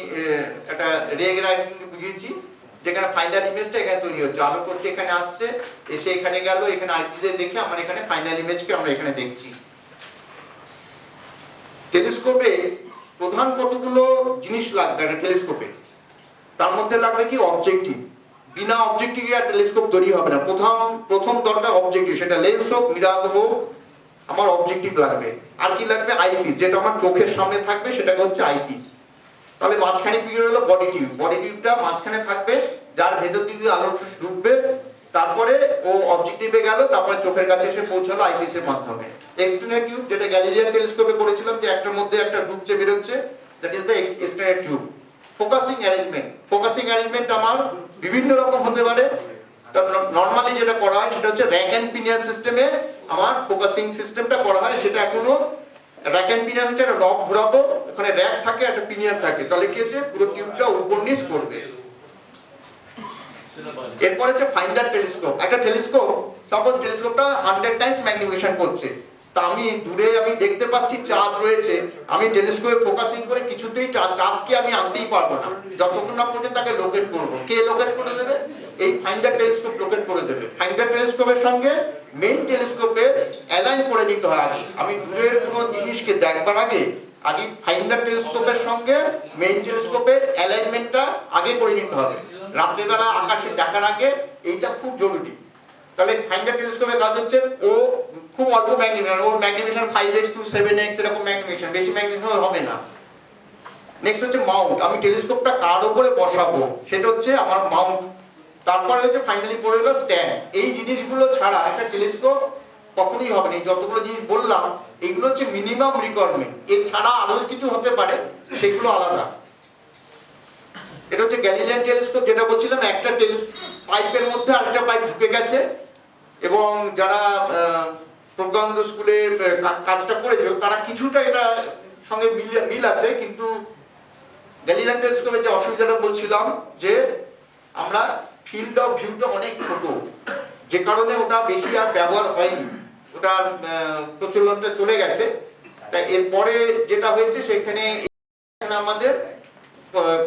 একটা রে গ্রাফিং বুঝিয়েছি, যেখানে ফাইনাল ইমেজটা এখানে তৈরি হচ্ছে, আলোক রশ্মি এখানে আসছে, এসে এখানে গেল, এখানে আইপিসে দেখে আমরা এখানে ফাইনাল ইমেজকে আমরা এখানে দেখছি। টেলিস্কোপে প্রধান কতগুলো জিনিস লাগবে একটা টেলিস্কোপে, তার মধ্যে লাগবে কি অবজেক্টিভ। বিনা অবজেক্টিভে আর টেলিস্কোপ তৈরি হবে না। প্রথম দরকার অবজেক্টিভ, সেটা লেন্স হোক, মিরর হোক, আমার অবজেক্টিভ লাগবে। আর কি লাগবে, আইপিস, যেটা আমার চোখের সামনে থাকবে সেটাকে হচ্ছে আইপিস। তাহলে মাঝখানে কি হলো, বডি টিউব। বডি টিউবটা মাঝখানে থাকবে, যার ভেতর দিকে আলো ঢুকবে, তারপরে ও অবজেক্টিভে গেল, তারপরে চোখের কাছে এসে পৌঁছালো আইপিস এর মাধ্যমে। এক্সটেন্ডেড টিউব, যেটা গ্যালিলিয়ান টেলিস্কোপে করেছিলাম, যে একটার মধ্যে একটা ঢুকছে বেরোচ্ছে, that is the extended tube. Focusing arrangement, focusing arrangement আমার বিভিন্ন রকম হতে পারে। নরমালি যেটা করা হয় সেটা হচ্ছে র্যাক এন্ড পিনিয়ন সিস্টেমে আমার ফোকাসিং সিস্টেমটা করা হয়। সেটা এখনো র্যাক এন্ড পিনিয়ন হচ্ছে একটা নব ঘোরাবো, ওখানে র্যাক থাকে, একটা পিনিয়ন থাকে, তাহলে কি হচ্ছে পুরো টিউবটা উপর নিচ করবে। এরপর হচ্ছে ফাইন্ডার টেলিস্কোপ। একটা টেলিস্কোপ, সাপোজ টেলিস্কোপটা 100 টাইমস ম্যাগনিফিকেশন করছে, তা আমি দূরে আমি দেখতে পাচ্ছি চাঁদ রয়েছে, আমি টেলিস্কোপে ফোকাসিং করে কিছুতেই চাঁদকে আমি আনতেই পারবো না যতক্ষণ না পর্যন্ত তাকে লোকেট করবো। কে লোকেট করে দেবে? এই ফাইন্ডার টেলিস্কোপ লোকেট করে দেবে। ফাইন্ডার টেলিস্কোপের সঙ্গে মেইন টেলিস্কোপে অ্যালাইন করে নিতে হয় আগে। আমি দূরের কোনো জিনিসকে দেখবার আগে ফাইন্ডার টেলিস্কোপের সঙ্গে মেইন টেলিস্কোপের অ্যালাইনমেন্টটা আগে করে নিতে হবে। রাত্রেবেলা আকাশে দেখার আগে এইটা খুব জরুরি। তাহলে ফাইন্ডার টেলিস্কোপের কাজ হচ্ছে ও খুব অল্প magnification, or magnification 5x to 7x এরকম ম্যাগনিফিকেশন, বেশি ম্যাগনিফিকেশন হবে না। নেক্সট হচ্ছে মাউন্ট। আমি টেলিস্কোপটা কার উপরে বসাবো সেটা হচ্ছে আমার মাউন্ট। তারপরে হচ্ছে ফাইনালি পড়ে গেল স্ট্যান্ড। এই জিনিসগুলো ছাড়া একটা টেলিস্কোপ কখনোই হবে না। যতগুলো জিনিস বললাম এইগুলো হচ্ছে মিনিমাম রিকোয়ারমেন্ট, এর ছাড়া আরো কিছু হতে পারে, সেগুলো আলাদা। এটা হচ্ছে গ্যালিলিয়ান টেলিস্কোপ, যেটা বলছিলাম একটা পাইপের মধ্যে আরেকটা পাইপ ঢুকে গেছে, এবং যারা প্রজ্ঞানন্দ স্কুলে কাজটা করেছে তারা কিছুটা এটা সঙ্গে মিল আছে, কিন্তু গ্যালিলিয়ান টেলিস্কোপের যে অসুবিধাটা বলছিলাম যে আমরা ফিল্ড অফ ভিউটা অনেক ছোট, যে কারণে ওটা বেশি আর ব্যবহার হয়নি, ওটা প্রচলনটা চলে গেছে। তাই এরপরে যেটা হয়েছে সেখানে আমাদের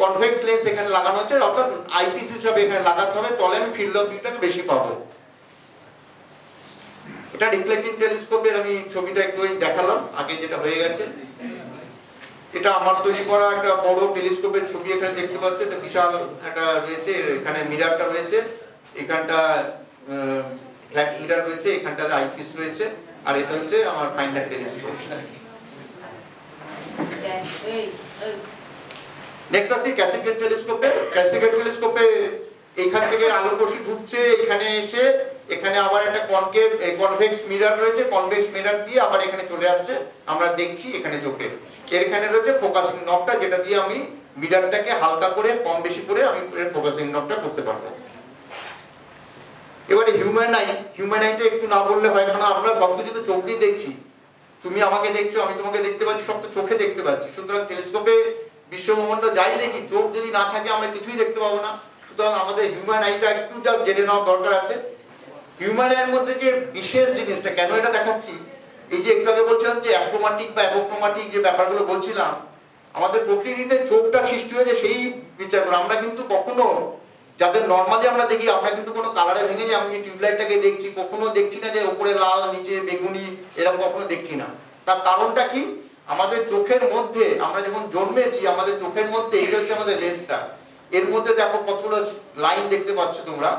কনভেক্স লেন্স এখানে লাগানো হচ্ছে, অর্থাৎ আইপিস হিসাবে এখানে লাগাতে হবে, তাহলে আমি ফিল্ড অফ ভিউটাকে বেশি পাবো। এটা রিফ্লেক্টিং টেলিস্কোপের আমি ছবিটা একটু দেখালাম আগে, যেটা হয়ে গেছে। এটা আমার তৈরি করা একটা বড় টেলিস্কোপের ছবি, এখানে দেখতে পাচ্ছেন। এটা বিশাল একটা রয়েছে, এখানে মিরারটা রয়েছে, এখানটা ফ্ল্যাট মিরার রয়েছে, এখানটাতে আইপিস রয়েছে, আর এটা হচ্ছে আমার ফাইন্ডার টেলিস্কোপ। নেক্সট আসি ক্যাসিগেট টেলিস্কোপে। ক্যাসিগেট টেলিস্কোপে এখান থেকে আলো রশ্মি ঢুকছে, এখানে এসে এখানে আবার একটা কনভেক্স মিরার রয়েছে, কনভেক্স মিরার দিয়ে আবার এখানে চলে আসছে, আমরা দেখছি এখানে চোখে। এখানে রয়েছে ফোকাসিং নবটা, যেটা দিয়ে আমি মিরারটাকে হালকা করে কম বেশি করে আমি ফোকাসিং নবটা করতে পারবো। এবারে হিউম্যান আইটা একটু না বললে হয়, কারণ আমরা সবকিছু তো চোখ দিয়ে দেখছি। তুমি আমাকে দেখছো, আমি তোমাকে দেখতে পাচ্ছি, সব তো চোখে দেখতে পাচ্ছি। সুতরাং টেলিস্কোপে বিশ্বব্রহ্মাণ্ড যাই দেখি, চোখ যদি না থাকে আমরা কিছুই দেখতে পাবো না। সুতরাং আমাদের হিউম্যান আইটা একটু যা জেনে নেওয়া দরকার আছে। হিউম্যান আইয়ের মধ্যে যে বিশেষ জিনিসটা, কেন এটা দেখাচ্ছি, এই যে একটু আগে বলছিলাম যে অ্যাক্রোমাটিক বা অ্যাপোক্রোমাটিক যে ব্যাপারগুলো বলছিলাম, আমাদের প্রকৃতিতে চোখটা সৃষ্টি হয়েছে সেই বিচার করে। আমরা কিন্তু কখনো, যাদের নর্মালি আমরা দেখি, আমরা কিন্তু কোনো কালারে ভেঙে যে আমি টিউবলাইটটাকে দেখছি, কখনো দেখছি না যে উপরে লাল নিচে বেগুনি, এরকম কখনো দেখছি না। তার কারণটা কি? আমাদের চোখের মধ্যে, আমরা যখন জন্মেছি আমাদের চোখের মধ্যে, এটা হচ্ছে আমাদের লেন্সটা, এর মধ্যে দেখো কতগুলো লাইন দেখতে পাচ্ছ তোমরা,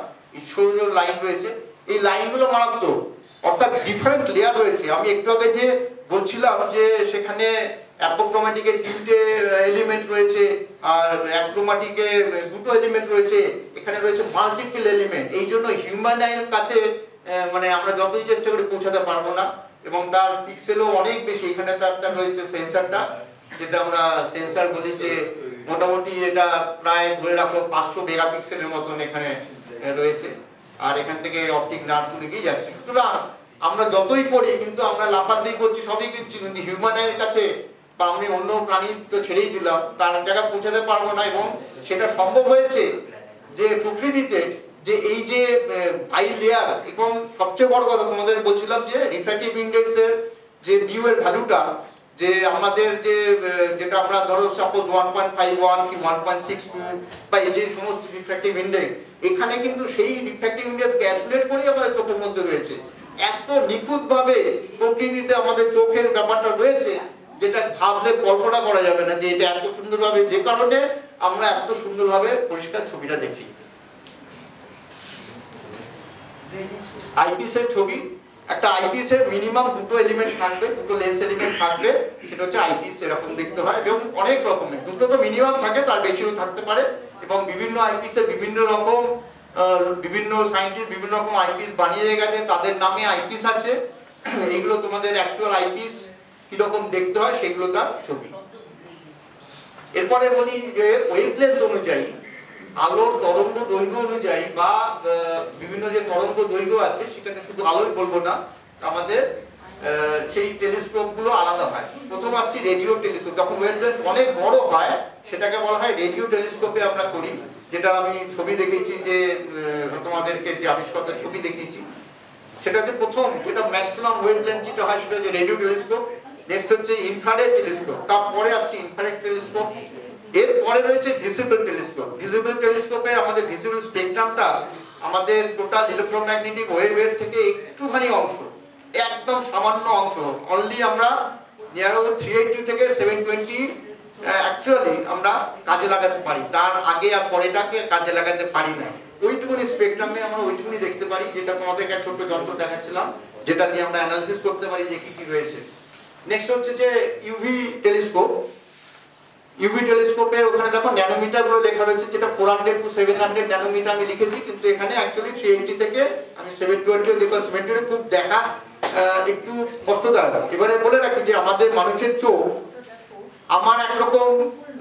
ঈশ্বরীয় লাইন রয়েছে। এই লাইনগুলো মারাত্মক, অর্থাৎ ডিফারেন্ট লেয়ার রয়েছে। আমি একটু আগে যে বলছিলাম যে সেখানে অ্যাপোক্রোম্যাটিকের 3টে এলিমেন্ট রয়েছে, আর অ্যাক্রোম্যাটিকে 2টো এলিমেন্ট রয়েছে, এখানে রয়েছে মাল্টিপল এলিমেন্ট। এই জন্য হিউম্যান আইয়ের কাছে মানে আমরা যতই চেষ্টা করে পৌঁছাতে পারবো না, এবং তার পিক্সেলও অনেক বেশি। এখানে তার রয়েছে সেন্সরটা, যেটা আমরা সেন্সর বলি, যে মোটামুটি এটা প্রায় ধরে রাখো 500 মেগাপিক্সেলের মতন এখানে রয়েছে, আর এখান থেকে অপটিক নার্ভ গিয়ে যাচ্ছে। সুতরাং আমরা যতই করি কিন্তু আমরা লাফালাফি করছি, সবই করছি, কিন্তু হিউম্যান আইয়ের কাছে বা আমি অন্য প্রাণী তো ছেড়েই দিলাম, তার জায়গায় পৌঁছাতে পারবো না। এবং সেটা সম্ভব হয়েছে যে প্রকৃতিতে যে এই যে আই লেয়ার, এবং সবচেয়ে বড় কথা তোমাদের বলছিলাম যে রিফ্র্যাক্টিভ ইন্ডেক্সের যে মিউ এর ভ্যালুটা, যে আমাদের যে যেটা আমরা ধরো সাপোজ 1.51 কি 1.62 বা এই যে সমস্ত রিফ্র্যাক্টিভ ইন্ডেক্স, এখানে কিন্তু সেই রিফ্র্যাক্টিভ ইন্ডেক্স ক্যালকুলেট করেই আমাদের চোখের মধ্যে রয়েছে। এত নিখুঁতভাবে প্রকৃতিতে আমাদের চোখের ব্যাপারটা রয়েছে, যেটা ভাবলে কল্পনা করা যাবে না যে এটা এত সুন্দরভাবে, যে কারণে আমরা এত সুন্দরভাবে পরিষ্কার ছবিটা দেখি। আইপিসের ছবি, একটা আইপিসের মিনিমাম 2টো এলিমেন্ট থাকবে, 2টো লেন্স এলিমেন্ট থাকবে, সেটা হচ্ছে আইপিস। এরকম দেখতে হয়, এবং অনেক রকমের, 2টো তো মিনিমাম থাকে, তার বেশিও থাকতে পারে। এবং বিভিন্ন আইপিসে বিভিন্ন রকম, বিভিন্ন সায়েন্টিস্ট বিভিন্ন রকম আইপিস বানিয়ে গেছে, তাদের নামে আইপিস আছে। এইগুলো তোমাদের অ্যাকচুয়াল আইপিস কিরকম দেখতে হয় সেগুলো তার ছবি। এরপরে বলি যে ওয়েভলেন্থ অনুযায়ী, আলোর তরঙ্গ দৈর্ঘ্য অনুযায়ী বা বিভিন্ন যে তরঙ্গ দৈর্ঘ্য আছে, সেটাকে শুধু আলোই বলবো না, আমাদের সেই টেলিস্কোপ গুলো আলাদা হয়। প্রথম আসছি রেডিও টেলিস্কোপ। যখন ওয়েভলেন্থ অনেক বড় হয় সেটাকে বলা হয় রেডিও টেলিস্কোপে আমরা করি, যেটা আমি ছবি দেখিয়েছি, যে তোমাদেরকে যে আবিষ্কারের ছবি দেখিয়েছি, সেটা হচ্ছে প্রথম যেটা ম্যাক্সিমাম ওয়েভলেন্থ যেটা হয় সেটা হচ্ছে রেডিও টেলিস্কোপ। নেক্সট হচ্ছে ইনফ্রারেড টেলিস্কোপ, তারপরে আসছে ইনফ্রারেড টেলিস্কোপ, এরপরে রয়েছে ভিজিবল টেলিস্কোপ। ভিজিবল টেলিস্কোপে আমাদের ভিজিবল স্পেকট্রামটা আমাদের টোটাল ইলেকট্রোম্যাগনেটিক ওয়েভের থেকে একটুখানি অংশ, একদম সামান্য অংশ, অনলি আমরা নিয়ার 380 থেকে 720 অ্যাকচুয়ালি আমরা কাজে লাগাতে পারি, তার আগে আর পরেটাকে কাজে লাগাতে পারি না। ওইটুকুনি স্পেকট্রামে আমরা ওইটুকুনি দেখতে পারি, যেটা তোমাদের একটা ছোট্ট যন্ত্র দেখাচ্ছিলাম, যেটা দিয়ে আমরা অ্যানালিসিস করতে পারি যে কি কি রয়েছে। নেক্সট হচ্ছে যে ইউভি টেলিস্কোপ। ইউভি টেলিস্কোপে ওখানে দেখো ন্যানোমিটার গুলো লেখা রয়েছে, যেটা 400 to 700 ন্যানোমিটার আমি লিখেছি, কিন্তু এখানে অ্যাকচুয়ালি 380 থেকে আমি 720 লিখা। 720 খুব দেখা একটু কষ্টদায়ক। এবারে বলে রাখি যে আমাদের মানুষের চোখ, আমার একরকম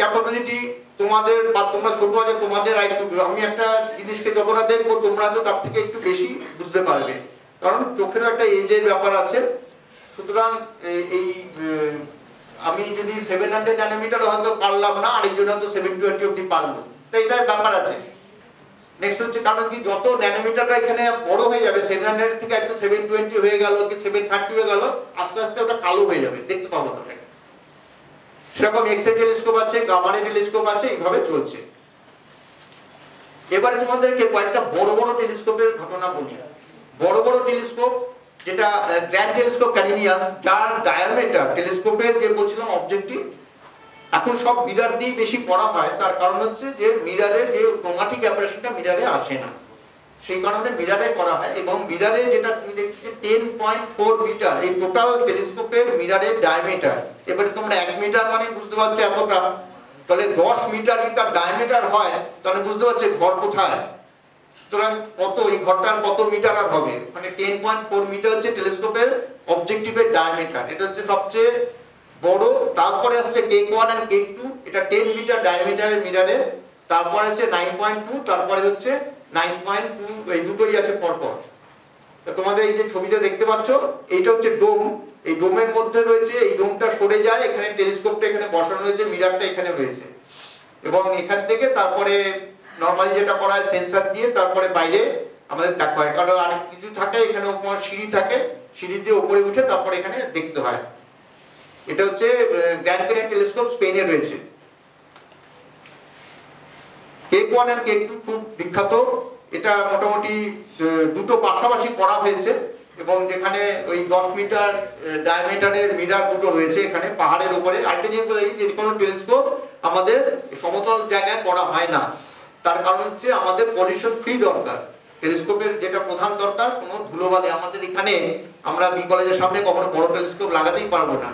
ক্যাপাবিলিটি, তোমাদের বা তোমরা ছোট আছে তোমাদের আইকিউ, আমি একটা জিনিসকে যখন দেখবো তোমরা তো তার থেকে একটু বেশি বুঝতে পারবে, কারণ চোখেরও একটা এজের ব্যাপার আছে। সুতরাং এই আমি যদি 700 ন্যানোমিটার হয়তো পারলাম না, আরেকজন হয়তো 720 অব্দি পারলো, তো এটার ব্যাপার আছে। নেক্সট হচ্ছে কারণ কি যত ন্যানোমিটারটা এখানে বড় হয়ে যাবে, 700 থেকে একটু 720 হয়ে গেল কি 730 হয়ে গেল, আস্তে আস্তে ওটা কালো হয়ে যাবে, দেখতে পাবো না। সেরকম এক্স রে টেলিস্কোপ আছে, গামা রে টেলিস্কোপ আছে, এইভাবে চলছে। এবারে তোমাদেরকে কয়েকটা বড় বড় টেলিস্কোপের ঘটনা বলি। বড় বড় টেলিস্কোপ যেটা গ্র্যান্ড টেলিস্কোপ ক্যানিনিয়াস, যার ডায়ামিটার টেলিস্কোপের যে বলছিলাম অবজেক্টিভ, এখন সব মিরার দিয়ে বেশি পড়া হয়। তার কারণ হচ্ছে যে মিরারের যে ক্রোমাটিক অ্যাপারেশনটা মিরারে আসে না, সেই কারণে মিরারে করা হয়। এবং মিরারে যেটা তুমি দেখছো 10.4 মিটার এই টোটাল টেলিস্কোপের মিরারের ডায়ামিটার। এবারে তোমরা 1 মিটার মানে বুঝতে পারছো এতটা, তাহলে 10 মিটার যদি তার ডায়ামিটার হয় তাহলে বুঝতে পারছো ঘর কোথায়। সুতরাং কত, এই ঘরটার কত মিটার আর হবে, মানে 10.4 মিটার হচ্ছে টেলিস্কোপের অবজেক্টিভের ডায়ামিটার, এটা হচ্ছে সবচেয়ে বড়। তারপরে আসছে K1 and K2, এটা 10 মিটার ডায়ামিটারের মিরারের। তারপরে হচ্ছে 9.2, তারপরে হচ্ছে 9.2, এই দুটোই আছে পরপর। তো তোমাদের এই যে ছবিতে দেখতে পাচ্ছ, এইটা হচ্ছে ডোম। এই ডোমের মধ্যে রয়েছে, এই ডোমটা সরে যায়, এখানে টেলিস্কোপটা এখানে বসানো রয়েছে, মিরারটা এখানে রয়েছে, এবং এখান থেকে তারপরে নরমালি যেটা করা হয় সেন্সর দিয়ে তারপরে বাইরে আমাদের দেখা হয়। কারণ আর কিছু থাকে এখানে, উপর সিঁড়ি থাকে, সিঁড়ি দিয়ে উপরে উঠে তারপরে এখানে দেখতে হয়। এটা হচ্ছে গ্র্যান্ড ক্যানিয়ন টেলিস্কোপ, স্পেনে রয়েছে। K1 আর K2 খুব বিখ্যাত। এটা মোটামুটি দুটো পাশাপাশি করা হয়েছে, এবং যেখানে ওই 10 মিটার ডায়ামিটারের মিরার দুটো রয়েছে এখানে পাহাড়ের উপরে। আরেকটা জিনিস বলি, যে কোনো টেলিস্কোপ আমাদের সমতল জায়গায় করা হয় না, তার কারণ হচ্ছে আমাদের পলিউশন ফ্রি দরকার। টেলিস্কোপের যেটা প্রধান দরকার, কোনো ধুলোবালি, আমাদের এখানে আমরা বি কলেজের সামনে কখনো বড় টেলিস্কোপ লাগাতেই পারবো না।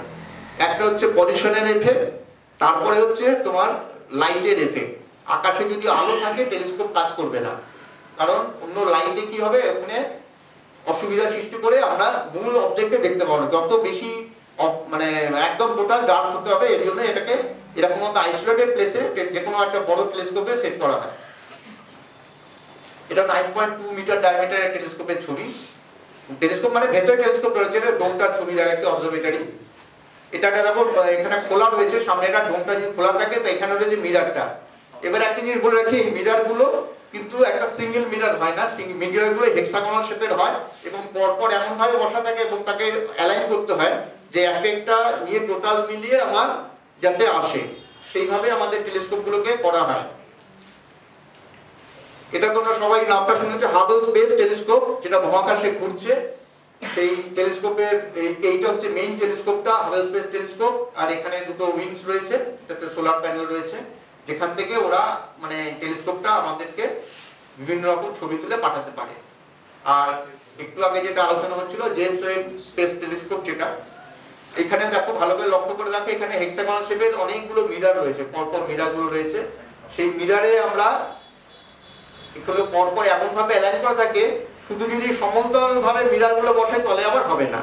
একটা হচ্ছে পলিউশনের এফেক্ট, তারপরে হচ্ছে তোমার লাইটের এফেক্ট। আকাশে যদি আলো থাকে টেলিস্কোপ কাজ করবে না, কারণ অন্য লাইটে কি হবে, ওখানে অসুবিধা সৃষ্টি করে আমরা মূল অবজেক্টে দেখতে পাবো না। যত বেশি মানে একদম টোটাল ডার্ক হতে হবে, এর জন্য এটাকে এরকম একটা আইসোলেটেড প্লেসে যে কোনো একটা বড় টেলিস্কোপে সেট করা হয়। এটা 9.2 মিটার ডায়ামিটারের টেলিস্কোপের ছবি। টেলিস্কোপ মানে ভেতরে টেলিস্কোপ রয়েছে, ডোমটার ছবি দেখাচ্ছে অবজারভেটরি। এটাকে দেখো এখানে খোলা রয়েছে, সামনে এটা ডোমটা যদি খোলা থাকে তো এখানে রয়েছে মিরারটা। এবার একটা জিনিস বলে রাখি, এই মিরার গুলো কিন্তু একটা সিঙ্গেল মিরার হয় না, মিরার গুলো হেক্সাগোনাল শেপের হয়, এবং পরপর এমন ভাবে বসা থাকে এবং তাকে অ্যালাইন করতে হয় যে একটা নিয়ে টোটাল মিলিয়ে আমার যাতে আসে, সেইভাবে আমাদের টেলিস্কোপ গুলোকে করা হয়। এটা তোমরা সবাই নামটা শুনেছো, হাবল স্পেস টেলিস্কোপ, যেটা মহাকাশে ঘুরছে। সেই টেলিস্কোপের এইটা হচ্ছে মেইন টেলিস্কোপটা, হাবল স্পেস টেলিস্কোপ। আর এখানে দুটো উইংস রয়েছে, একটা সোলার প্যানেল রয়েছে, যেখান থেকে ওরা মানে টেলিস্কোপটা আমাদেরকে বিভিন্ন রকম ছবি তুলে পাঠাতে পারে। আর একটু আগে যেটা আলোচনা হচ্ছিল জেমস ওয়েব স্পেস টেলিস্কোপ, যেটা এখানে দেখো ভালো করে লক্ষ্য করে দেখো, এখানে হেক্সাগোনাল শেপের অনেকগুলো মিরার রয়েছে, পরপর মিরারগুলো রয়েছে। সেই মিরারে আমরা এগুলো পরপর এমন ভাবে অ্যালাইন করা থাকে, শুধু যদি সমতল ভাবে মিরারগুলো বসে তাহলে আবার হবে না।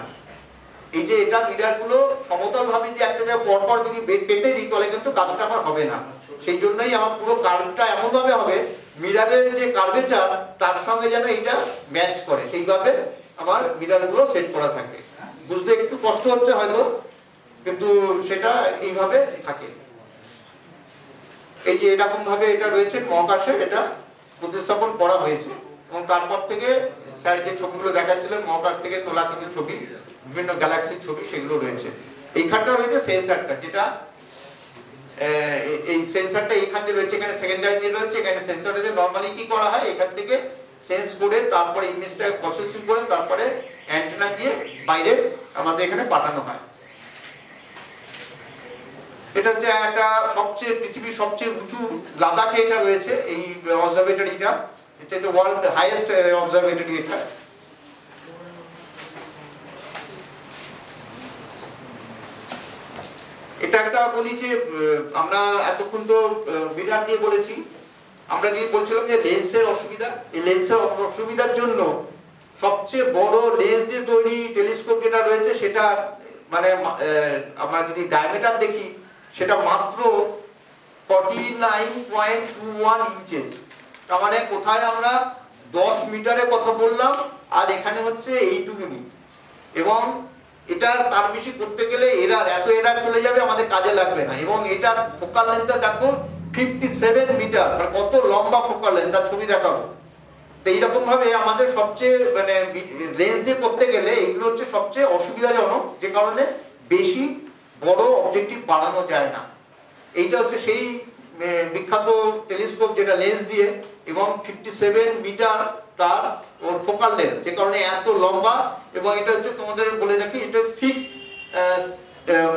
এই যে এটা মিরারগুলো সমতল ভাবে যদি একটা জায়গায় পরপর যদি পেতে দিই তাহলে কিন্তু কাজটা আমার হবে না। সেই জন্যই আমার পুরো কার্ভটা এমন ভাবে হবে, মিরারের যে কার্ভেচার তার সঙ্গে যেন এটা ম্যাচ করে, সেইভাবে আমার মিরারগুলো সেট করা থাকে। বুঝতে একটু কষ্ট হচ্ছে হয়তো, কিন্তু সেটা এইভাবে থাকে। এই যে এরকম ভাবে এটা রয়েছে মহাকাশে, এটা প্রতিস্থাপন করা হয়েছে এবং তারপর থেকে স্যার যে ছবিগুলো দেখাচ্ছিলেন মহাকাশ থেকে তোলা কিছু ছবি, বিভিন্ন গ্যালাক্সির ছবি, সেগুলো রয়েছে। এইখানটা রয়েছে সেন্সারটা, যেটা এই সেন্সরটা এইখানে রয়েছে, এখানে সেকেন্ডারি রয়েছে, এখানে সেন্সর রয়েছে। নরমালি কি করা হয়, এখান থেকে সেন্স করে তারপরে ইমেজটা প্রসেসিং করে তারপরে অ্যান্টেনা দিয়ে বাইরে আমাদের এখানে পাঠানো হয়। এটা হচ্ছে একটা সবচেয়ে পৃথিবীর সবচেয়ে উঁচু লাদাখে এটা রয়েছে, এই অবজারভেটরিটা। এটা তো ওয়ার্ল্ড হাইয়েস্ট অবজারভেটরি এটা। এটা একটা বলি যে আমরা এতক্ষণ তো মিটার দিয়ে বলেছি, আমরা যে বলছিলাম যে লেন্সের অসুবিধা, এই লেন্সের অসুবিধার জন্য সবচেয়ে বড় লেন্স দিয়ে তৈরি টেলিস্কোপ যেটা রয়েছে সেটা মানে আমরা যদি ডায়ামিটার দেখি সেটা মাত্র 49.21 ইঞ্চেস। তার মানে কোথায় আমরা 10 মিটারের কথা বললাম আর এখানে হচ্ছে এইটুকুনি। এবং এটা তার বেশি করতে গেলে এত এরার চলে যাবে, আমাদের কাজে লাগবে না। এবং এটার ফোকাল লেন্থটা দেখো 57 মিটার, মানে কত লম্বা ফোকাল লেন্থ, তার ছবি দেখাবো। তো এইরকম ভাবে আমাদের সবচেয়ে মানে লেন্স দিয়ে করতে গেলে এগুলো হচ্ছে সবচেয়ে অসুবিধাজনক, যে কারণে বেশি বড় অবজেক্টিভ বানানো যায় না। এইটা হচ্ছে সেই বিখ্যাত টেলিস্কোপ যেটা লেন্স দিয়ে এবং 57 মিটার তার ওর ফোকাল লেন্থ, যে কারণে এত লম্বা। এবং এটা হচ্ছে তোমাদের বলে রাখি, এটা ফিক্স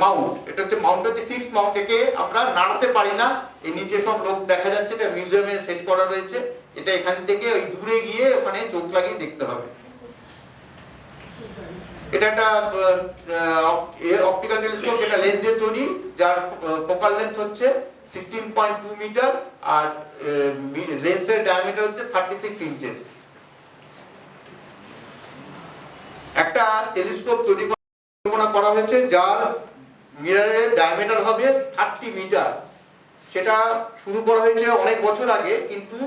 মাউন্ট, এটা হচ্ছে মাউন্ট হচ্ছে ফিক্স মাউন্ট, একে আমরা নাড়াতে পারি না। এই নিচে সব লোক দেখা যাচ্ছে, এটা মিউজিয়ামে সেট করা রয়েছে। এটা এখান থেকে ওই দূরে গিয়ে ওখানে চোখ লাগিয়ে দেখতে হবে। এটা একটা অপটিক্যাল টেলিস্কোপ যেটা লেন্স দিয়ে তৈরি, যার ফোকাল লেন্থ হচ্ছে 16.2 মিটার আর লেন্সের ডায়ামিটার হচ্ছে 36 ইঞ্চেস। একটা টেলিস্কোপ তৈরি করা হয়েছে যার মিররের ডায়ামিটার হবে 30 মিটার। সেটা শুরু করা হয়েছে অনেক বছর আগে, কিন্তু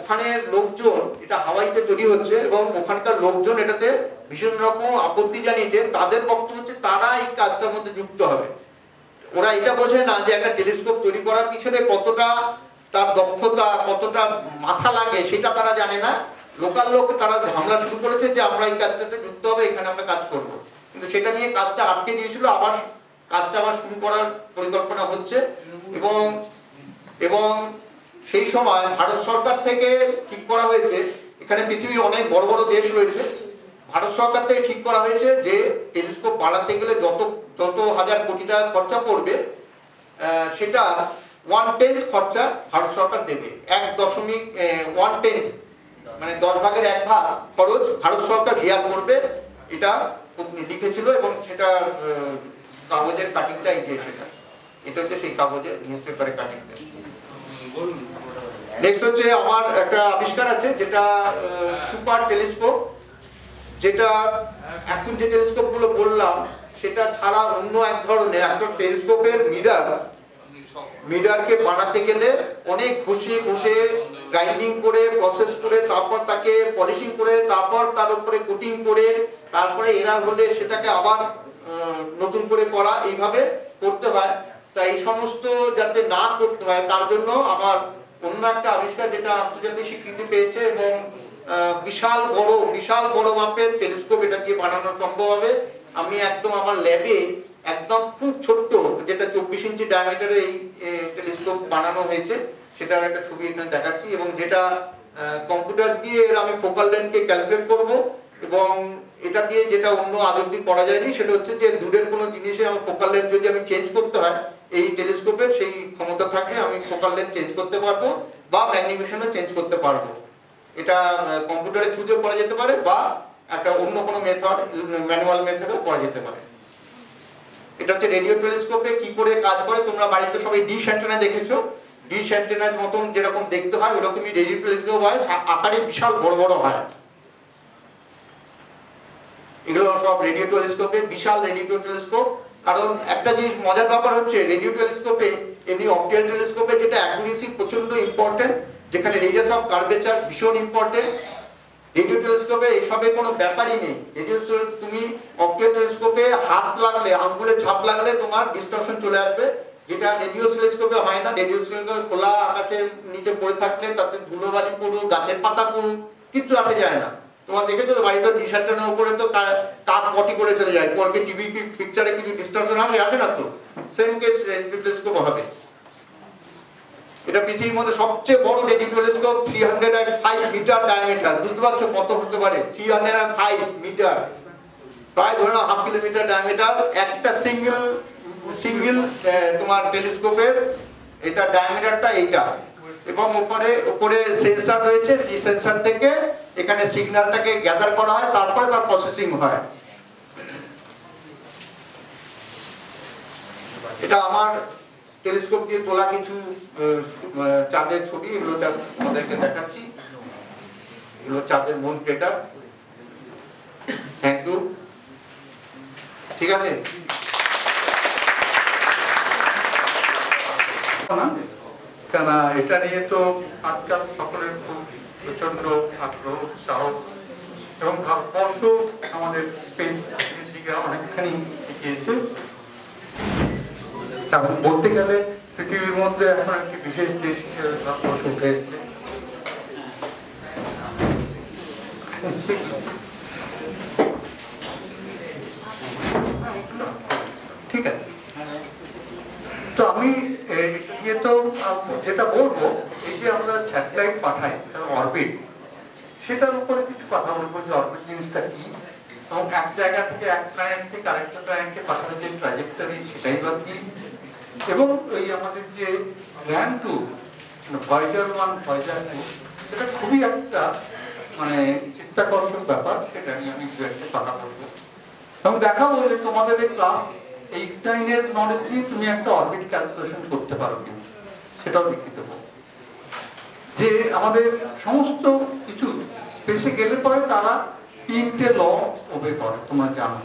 ওখানে লোকজন, এটা হাওয়াইতে তৈরি হচ্ছে এবং ওখানকার লোকজন এটাতে ভীষণ রকম আপত্তি জানিয়েছে। তাদের বক্তব্য হচ্ছে তারা এই কাজটার মধ্যে যুক্ত হবে। ওরা এটা বোঝে না যে একটা টেলিস্কোপ তৈরি করার পিছনে কতটা তার দক্ষতা, কতটা মাথা লাগে, সেটা তারা জানে না। লোকাল লোক তারা হামলা শুরু করেছে যে আমরা এই কাজটাতে যুক্ত হবে, এখানে আমরা কাজ করব। কিন্তু সেটা নিয়ে কাজটা আটকে দিয়েছিল, আবার কাজটা আবার শুরু করার পরিকল্পনা হচ্ছে। এবং সেই সময় ভারত সরকার থেকে ঠিক করা হয়েছে, এখানে পৃথিবীর অনেক বড় বড় দেশ রয়েছে, ভারত সরকার থেকে ঠিক করা হয়েছে যে টেলিস্কোপ বাড়াতে গেলে যত হাজার কোটি টাকা খরচা পড়বে সেটা 1/10 খরচা ভারত সরকার দেবে। 1.1/10 মানে 10 ভাগের 1 ভাগ খরচ ভারত সরকার বিয়ার করবে। এটা লিখেছিল এবং সেটা কাগজের কাটিংটা এই যে সেটা, এটা হচ্ছে সেই কাগজের নিউজপেপারের কাটিংটা। নেক্সট হচ্ছে আমার একটা আবিষ্কার আছে, যেটা সুপার টেলিস্কোপ, যেটা এখন যে টেলিস্কোপ গুলো বললাম সেটা ছাড়া অন্য এক ধরনের একটা টেলিস্কোপের মিরারকে বানাতে গেলে অনেক ঘষে গ্রাইন্ডিং করে প্রসেস করে তারপর তাকে পলিশিং করে তারপর তার উপরে কোটিং করে তারপরে এরার হলে সেটাকে আবার নতুন করে করা, এইভাবে করতে হয়। তাই এই সমস্ত যাতে না করতে হয় তার জন্য আমার অন্য একটা আবিষ্কার, যেটা আন্তর্জাতিক স্বীকৃতি পেয়েছে এবং বিশাল বড় মাপের টেলিস্কোপ এটা দিয়ে বানানো সম্ভব হবে। আমি একদম আমার ল্যাবে একদম খুব ছোট্ট, যেটা 24 ইঞ্চি ডায়ামিটারে এই টেলিস্কোপ বানানো হয়েছে, সেটার একটা ছবি এখানে দেখাচ্ছি। এবং যেটা কম্পিউটার দিয়ে আমি ফোকাল লেন্থকে ক্যালকুলেট করব। এবং এটা দিয়ে যেটা অন্য আজ অব্দি করা যায়নি, সেটা হচ্ছে যে দূরের কোনো জিনিসে আমার ফোকাল লেন্থ যদি আমি চেঞ্জ করতে হয়, এই টেলিস্কোপের সেই ক্ষমতা থাকে, আমি ফোকাল লেন্থ চেঞ্জ করতে পারবো বা ম্যাগনিফিকেশনও চেঞ্জ করতে পারবো। এটা কম্পিউটারের থ্রুতেও করা যেতে পারে বা একটা অন্য কোনো মেথড, ম্যানুয়াল মেথডেও করা যেতে পারে। এটা হচ্ছে রেডিও টেলিস্কোপে কি করে কাজ করে। তোমরা বাড়িতে সবাই ডিশ অ্যান্টেনা দেখেছো, ডিশ অ্যান্টেনার মতন যেরকম দেখতে হয় ওরকমই রেডিও টেলিস্কোপ হয়, আকারে বিশাল বড় বড় হয়। এগুলো সব রেডিও টেলিস্কোপে, বিশাল রেডিও টেলিস্কোপ। কারণ একটা জিনিস মজার ব্যাপার হচ্ছে, রেডিও টেলিস্কোপে এমনি অপটিক্যাল টেলিস্কোপে যেটা অ্যাকুরেসি প্রচন্ড ইম্পর্টেন্ট, যেখানে রেডিয়াস অফ কার্ভেচার ভীষণ ইম্পর্টেন্ট, রেডিও টেলিস্কোপে এইসবের কোনো ব্যাপারই নেই। রেডিও তুমি অপটিক্যাল টেলিস্কোপে হাত লাগলে, আঙ্গুলে ছাপ লাগলে তোমার ডিস্টরশন চলে আসবে, যেটা রেডিও টেলিস্কোপে হয় না। রেডিও টেলিস্কোপে খোলা আকাশের নিচে পড়ে থাকলে তাতে ধুলোবালি পড়ুক, গাছের পাতা পড়ুক, কিচ্ছু আসে যায় না। তোমার দেখেছো তো বাড়িতে টি-শার্টের উপরে তো কাক পটি করে চলে যায়, পরে টিভি পিকচারে কিছু ডিস্টরশন আসে না তো। সেম কেস রেডিও টেলিস্কোপ হবে। এটা পৃথিবীর মধ্যে সবচেয়ে বড় রেডিও টেলিস্কোপ, 305 মিটার ডায়ামিটার। বুঝতে পারছো কত হতে পারে? 305 মিটার, প্রায় ধরে নাও 1/2 কিলোমিটার ডায়ামিটার। একটা সিঙ্গেল তোমার টেলিস্কোপের এটা ডায়ামিটারটা এইটা, এবং উপরে সেন্সর রয়েছে। সেই সেন্সর থেকে এখানে সিগন্যালটাকে গ্যাদার করা হয়, তারপরে তার প্রসেসিং হয়। এটা আমার টেলিস্কোপ দিয়ে তোলা কিছু চাঁদের ছবি, এগুলো আমাদেরকে দেখাচ্ছি। এগুলো চাঁদের মুন ক্রেটার। Thank you. ঠিক আছে, কেন এটা নিয়ে তো আজকাল সকলের খুব প্রচন্ড আগ্রহ, উৎসাহ, এবং ভারতবর্ষ আমাদের স্পেস দিকে অনেকখানি এগিয়েছে। এখন বলতে গেলে পৃথিবীর মধ্যে এখন একটি বিশেষ দেশ হিসেবে ভারতবর্ষ উঠে এসছে। ঠিক আছে, তো আমি তো যেটা বলবো, এই যে আমরা স্যাটেলাইট পাঠাই অরবিট, সেটার উপরে কিছু কথা বলবো যে অরবিট জিনিসটা কি, এবং এক জায়গা থেকে এক প্ল্যানেট থেকে আরেকটা প্ল্যানেটকে পাঠানোর যে ট্র্যাজেক্টরি সেটাই বা কি, এবং ওই আমাদের যে প্ল্যান টু ভয়েজার 1 ভয়েজার 2, সেটা খুবই একটা মানে চিত্তাকর্ষক ব্যাপার। সেটা নিয়ে আমি দু একটা কথা বলবো, এবং দেখাবো যে তোমাদের এই ক্লাস 8-9 নলেজ দিয়ে তুমি একটা অরবিট ক্যালকুলেশন করতে পারো কিনা, সেটাও দেখিয়ে দেবো। যে আমাদের সমস্ত কিছু স্পেসে গেলে পরে তারা 3টে ল ওবে করে, তোমরা জানো।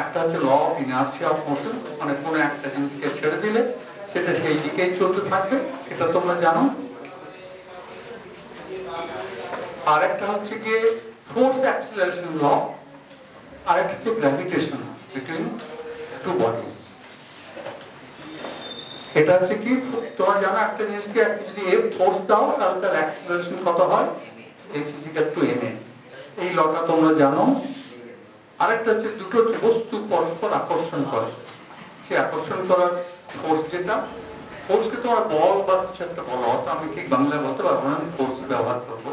একটা হচ্ছে law of inertia of motion, মানে কোনো একটা জিনিসকে ছেড়ে দিলে সেটা সেই দিকেই চলতে থাকবে, এটা তোমরা জানো। আর একটা হচ্ছে গিয়ে ফোর্স অ্যাক্সিলারেশন ল, আর একটা হচ্ছে গ্র্যাভিটেশন বিটুইন টু বডিজ। এটা হচ্ছে কি, তোমরা জানো একটা জিনিসকে যদি এফ ফোর্স দাও তাহলে তার অ্যাক্সিলারেশন কত হয়, F is equal to M A. এই লটা তোমরা জানো। আরেকটা হচ্ছে দুটো বস্তু পরস্পর আকর্ষণ করে, সেই আকর্ষণ করার ফোর্স, যেটা ফোর্সকে তোমার বল বা কিছু একটা বলা হতো, আমি ঠিক বাংলায় বলতে পারবো না, আমি ফোর্স ব্যবহার করবো।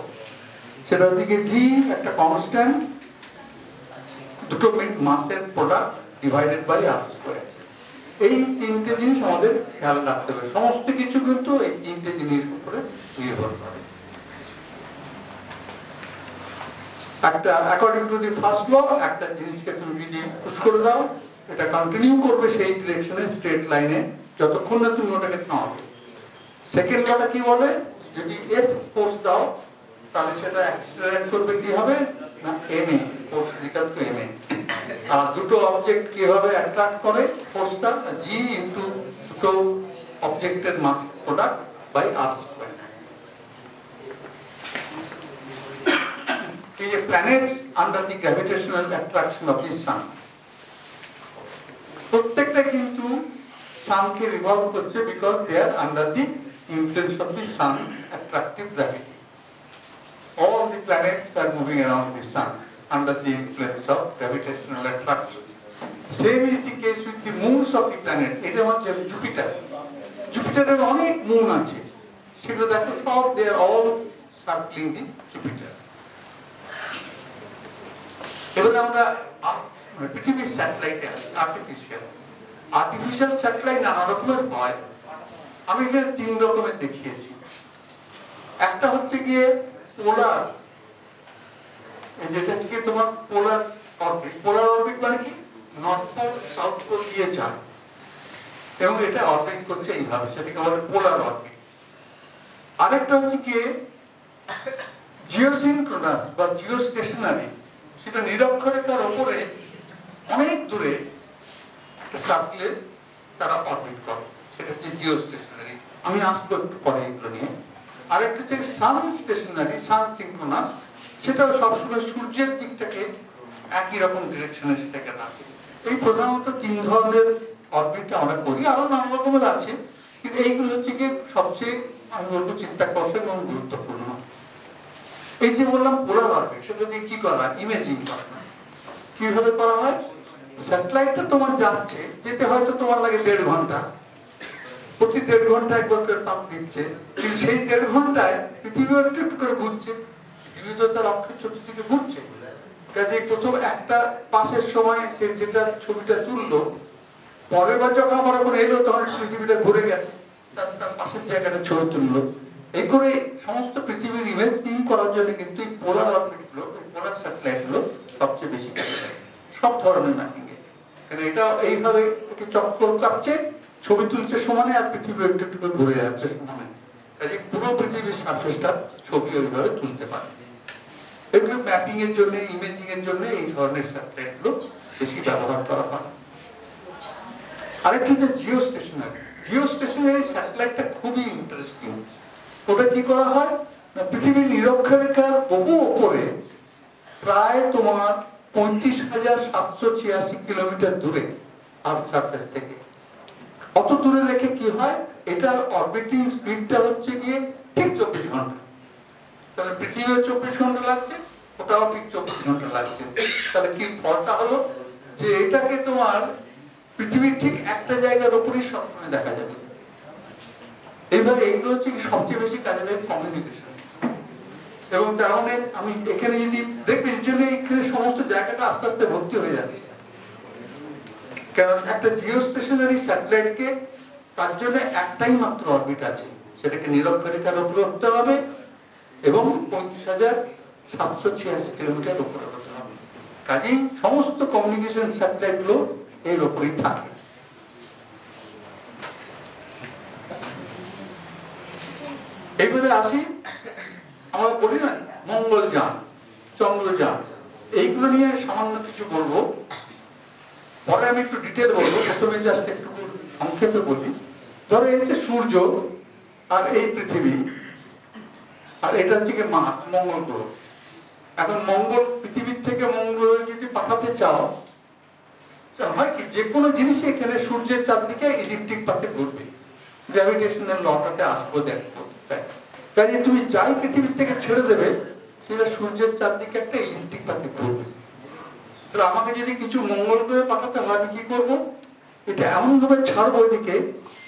সেটা হচ্ছে কি জি একটা কনস্ট্যান্ট, দুটো মাসের product divided by R square. এই 3টে জিনিস আমাদের খেয়াল রাখতে হবে। সমস্ত কিছু কিন্তু এই 3টে জিনিস উপরে নির্ভর করে। একটা according to the first law, একটা জিনিসকে তুমি যদি পুশ করে দাও, এটা কন্টিনিউ করবে সেই ডিরেকশনে, স্ট্রেট লাইনে, যতক্ষণ না তুমি ওটাকে থামাবে। সেকেন্ড লটা কি বলে, যদি এফ ফোর্স দাও তাহলে সেটা অ্যাক্সিলারেট করবে কি হবে না M A, force equal to M A. আর দুটো অবজেক্ট কিভাবে অ্যাট্রাক্ট করে ফোর্সটা, জি ইনটু দুটো অবজেক্টের mass product by R square. The planets under the gravitational attraction of the sun, প্রত্যেকটা কিন্তু সানকে রিভলভ করছে, because they are under the influence of the sun's attractive gravity. All the planets are moving around the sun under the influence of gravitational attraction. Same is the case with the moons of the planet. এটা হচ্ছে Jupiter. জুপিটারের অনেক moon আছে, সেগুলো দেখো সব they are all circling the Jupiter. এবার আমরা পৃথিবীর স্যাটেলাইট আর্টিফিশিয়াল স্যাটেলাইট নানা রকমের হয়। আমি এখানে 3 রকমের দেখিয়েছি। একটা হচ্ছে গিয়ে পোলার, যেটা হচ্ছে তোমার পোলার অরবিট। পোলার অরবিট মানে কি, নর্থ পোল সাউথ পোল দিয়ে যায়, এবং এটা অরবিট করছে এইভাবে, সেটাকে বলে পোলার অরবিট। আরেকটা হচ্ছে গিয়ে জিওসিনক্রোনাস বা জিওস্টেশনারি, সেটা নিরক্ষরেখার উপরে অনেক দূরে সার্কেলে তারা অরবিট করে, সেটা হচ্ছে জিওস্টেশনারি। আমি আসবো একটু পরে এগুলো নিয়ে। আরেকটা হচ্ছে সান স্টেশনারি, সান সিনক্রোনাস, সেটাও সবসময় সূর্যের দিক থেকে একই রকম ডিরেকশনে সেটাকে রাখে। এই প্রধানত 3 ধরনের অরবিটে আমরা করি, আরো নানা রকমের আছে, কিন্তু এইগুলো হচ্ছে কি সবচেয়ে আমি বলবো চিত্তাকর্ষক এবং গুরুত্বপূর্ণ। এই যে বললাম পোলার অরবিট, সেটা দিয়ে কি করা হয়? ইমেজিং করা হয়। কিভাবে করা হয়? স্যাটেলাইটটা তোমার যাচ্ছে, যেতে হয়তো তোমার লাগে 1.5 ঘন্টা, প্রতি 1.5 ঘন্টা একবার করে তাপ দিচ্ছে, কিন্তু সেই 1.5 ঘন্টায় পৃথিবী একটু একটু করে ঘুরছে, পৃথিবী তো তার অক্ষের চতুর্দিকে ঘুরছে। কাজে প্রথম একটা পাসের সময় সে যেটা ছবিটা তুললো, পরের বার যখন আমার এখন এলো তখন পৃথিবীটা ঘুরে গেছে, তার পাশের জায়গাটা ছবি তুললো। এই করে সমস্ত পৃথিবীর ইমেজিং করার জন্য কিন্তু এই পোলার অরবিট গুলো, পোলার স্যাটেলাইট গুলো সবচেয়ে বেশি কাজে লাগে সব ধরনের ম্যাপিং এ। কারণ এটা এইভাবে চক্কর কাটছে, ছবি তুলছে সমানে, আর পৃথিবী একটু একটু করে ঘুরে যাচ্ছে সমানে। কাজে পুরো পৃথিবীর সারফেসটা ছবি ওইভাবে তুলতে পারে। এগুলো ম্যাপিং এর জন্য, ইমেজিং এর জন্য এই ধরনের স্যাটেলাইট গুলো বেশি ব্যবহার করা হয়। আরেকটি যে জিও স্টেশনারি, জিও স্টেশনারি স্যাটেলাইটটা খুবই ইন্টারেস্টিং। ওটা কি করা হয়? পৃথিবীর নিরক্ষরেখার বহু উপরে, প্রায় তোমার 35,786 কিলোমিটার দূরে আর্থ সারফেস থেকে। অত দূরে রেখে কি হয়, এটার অরবিটিং স্পিডটা হচ্ছে গিয়ে ঠিক 24 ঘন্টা। তাহলে পৃথিবীর 24 ঘন্টা লাগছে, ওটাও ঠিক 24 ঘন্টা লাগছে। তাহলে কি ফলটা হলো, যে এটাকে তোমার পৃথিবীর ঠিক একটা জায়গার উপরই সবসময় দেখা যাবে। এইভাবে এগুলো হচ্ছে সবচেয়ে বেশি কাজে লাগে কমিউনিকেশন। এবং তার মানে আমি এখানে যদি দেখবি, এর জন্য এখানে সমস্ত জায়গাটা আস্তে আস্তে ভর্তি হয়ে যাচ্ছে। কারণ একটা জিও স্টেশনারি স্যাটেলাইটকে, তার জন্য একটাই মাত্র অরবিট আছে, সেটাকে নিরক্ষরেখার উপরে উঠতে হবে এবং 35,786 কিলোমিটার উপরে হতে হবে। কাজেই সমস্ত কমিউনিকেশন স্যাটেলাইট গুলো এর উপরেই থাকে। এইবারে আসি, আমরা বলি না মঙ্গলযান, চন্দ্রযান, এইগুলো নিয়ে সামান্য কিছু বলবো, পরে আমি একটু ডিটেল বলবো। প্রথমে জাস্ট একটু সংক্ষেপে বলি। ধরো এই যে সূর্য আর এই পৃথিবী, আর এটা হচ্ছে কি মঙ্গল গ্রহ। এখন মঙ্গল, পৃথিবীর থেকে মঙ্গল যদি পাঠাতে চাও, হয় কি যে কোনো জিনিসই এখানে সূর্যের চারদিকে ইলিপ্টিক পাথে ঘুরবে, গ্র্যাভিটেশনাল লটাতে আসবো দেখবো। তাই তুমি যাই পৃথিবীর থেকে ছেড়ে দেবে, সেটা সূর্যের চারদিকে একটা ইলিপ্টিক পাথে ঘুরবে। তাহলে আমাকে যদি কিছু মঙ্গল গ্রহে পাঠাতে হয়, আমি কি করবো? এটা এমন ভাবে ছাড়বো এদিকে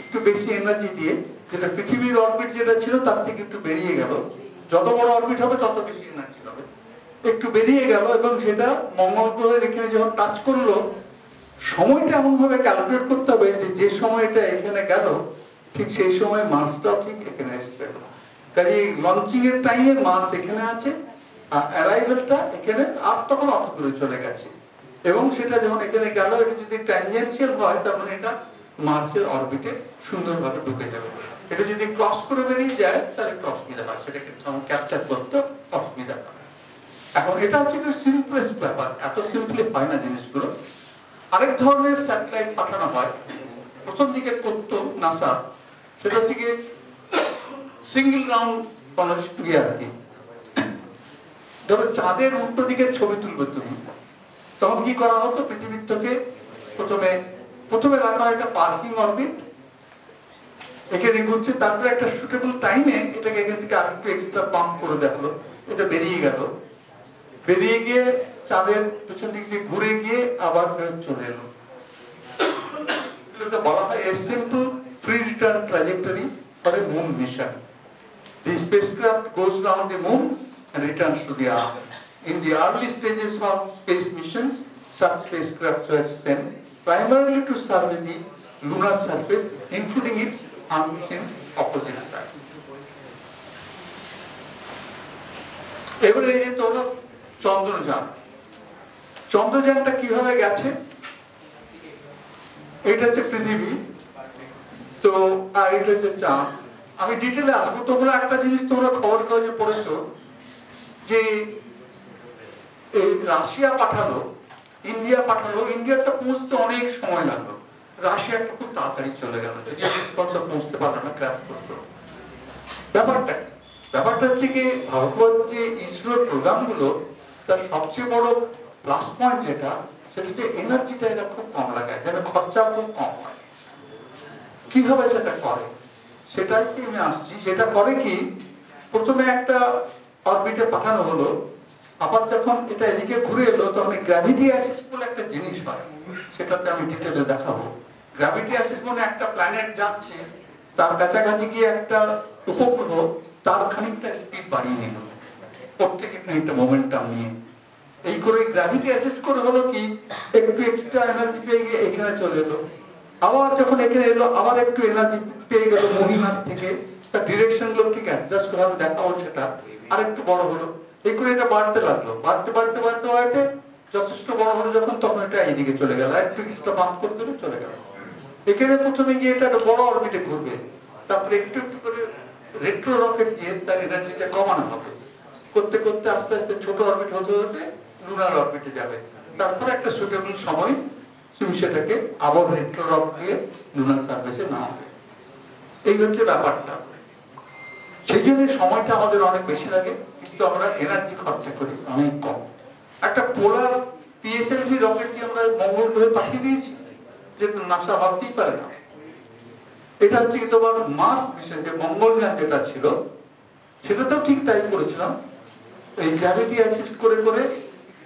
একটু বেশি এনার্জি দিয়ে, যেটা পৃথিবীর অরবিট যেটা ছিল তার থেকে একটু বেরিয়ে গেল। যত বড় অরবিট হবে তত বেশি এনার্জি হবে, একটু বেরিয়ে গেল, এবং সেটা মঙ্গল গ্রহের এখানে যখন টাচ করলো, সময়টা এমন ভাবে ক্যালকুলেট করতে হবে যে যে সময়টা এখানে গেল ঠিক সেই সময় মার্সটাও ঠিক এখানে এসে গেল। কাজে লঞ্চিং এর টাইমে মার্স এখানে আছে, আর অ্যারাইভেলটা এখানে আর তখন অত দূরে চলে গেছে। এবং সেটা যখন এখানে গেল, এটা যদি ট্যানজেনশিয়াল হয়, তার মানে এটা মার্সের অরবিটে সুন্দরভাবে ঢুকে যাবে। এটা যদি ক্রস করে বেরিয়ে যায়, তাহলে একটু অসুবিধা হয়, সেটাকে ক্যাপচার করতে অসুবিধা হয়। এখন এটা হচ্ছে সিম্পলেস্ট ব্যাপার, এত সিম্পলি হয় না জিনিসগুলো। আরেক ধরনের স্যাটেলাইট পাঠানো হয়, প্রথম দিকে করতো নাসা, সেটা থেকে সিঙ্গেল রাউন্ড কনস্ট্রিয়া আর কি। ধরো চাঁদের উল্টো দিকে ছবি তুলবে তুমি, তখন কি করা হতো? পৃথিবীর থেকে প্রথমে রাখা হয় একটা পার্কিং অরবিট, এখানে ঘুরছে, তারপরে একটা সুটেবল টাইমে এটাকে এখান থেকে আরেকটু এক্সট্রা পাম্প করে দেখলো, এটা বেরিয়ে গেল, বেরিয়ে গিয়ে চাঁদের পেছন দিক দিয়ে ঘুরে গিয়ে আবার চলে এলো। এটাকে বলা হয় a simple free return trajectory for a moon mission. The spacecraft goes round the moon and returns to the earth. In the early stages of space missions, such spacecraft were sent primarily to survey the lunar surface, including its unseen opposite side. এবারে এই যে তোমরা চন্দ্রযান, চন্দ্রযানটা কিভাবে গেছে? এটা হচ্ছে পৃথিবী, তো আর এটা হচ্ছে চাঁদ। আমি ডিটেলে আসবো। তোমরা একটা জিনিস তোমরা খবর কাগজে পড়েছো যে এই রাশিয়া পাঠালো, ইন্ডিয়া পাঠালো, ইন্ডিয়াটা পৌঁছতে অনেক সময় লাগলো, রাশিয়াটা খুব তাড়াতাড়ি চলে গেল, যদি পৌঁছতে পারলো না, ক্র্যাশ করতো। ব্যাপারটা হচ্ছে কি, ভারতবর্ষ যে ইসরোর প্রোগ্রামগুলো, তার সবচেয়ে বড় প্লাস পয়েন্ট যেটা, সেটা হচ্ছে এনার্জিটা এটা খুব কম লাগায়, যেন খরচা খুব কম হয়। কিভাবে সেটা করে সেটাই কি আমি আসছি। সেটা করে কি, প্রথমে একটা অরবিটে পাঠানো হলো, আবার যখন এটা এদিকে ঘুরে এলো তখন গ্র্যাভিটি অ্যাসিস বলে একটা জিনিস হয়, সেটাতে আমি ডিটেলে দেখাবো। গ্র্যাভিটি অ্যাসিস মানে একটা প্ল্যানেট যাচ্ছে, তার কাছাকাছি গিয়ে একটা উপগ্রহ তার খানিকটা স্পিড বাড়িয়ে নিল, প্রত্যেকে খানিকটা মোমেন্টাম নিয়ে। এই করে গ্র্যাভিটি অ্যাসিস করে হলো কি, একটু এক্সট্রা এনার্জি পেয়ে গিয়ে এখানে চলে এলো, আবার যখন এখানে এলো আবার একটু এনার্জি পেয়ে গেল মহিমার থেকে, তার ডিরেকশন গুলো ঠিক অ্যাডজাস্ট করে আমি দেখাবো সেটা, আর একটু বড় হলো, এই করে এটা বাড়তে লাগলো, বাড়তে বাড়তে বাড়তে বাড়তে যথেষ্ট বড় হলো যখন, তখন এটা এইদিকে চলে গেল, একটু কিছুটা বাঁক করতে হলে চলে গেল। এখানে প্রথমে গিয়ে এটা একটা বড় অরবিটে ঘুরবে, তারপরে একটু একটু করে রেট্রো রকেট দিয়ে তার এনার্জিটা কমানো হবে, করতে করতে আস্তে আস্তে ছোট অরবিট হতে হতে লুনার অরবিটে যাবে, তারপরে একটা সুইটেবল সময় তুমি সেটাকে আবার রেট্রো রক দিয়ে লুনার সার্ফেসে নাও। এই হচ্ছে ব্যাপারটা। সেই জন্য সময়টা আমাদের অনেক বেশি লাগে, কিন্তু আমরা এনার্জি খরচা করি অনেক কম। একটা পোলার পিএসএলভি রকেট দিয়ে আমরা মঙ্গল গ্রহে পাঠিয়ে দিয়েছি, যেটা নাসা ভাবতেই পারে না। এটা হচ্ছে কি তোমার মার্স মিশন, যে মঙ্গলযান যেটা ছিল সেটাতেও ঠিক তাই করেছিলাম। এই গ্র্যাভিটি অ্যাসিস্ট করে করে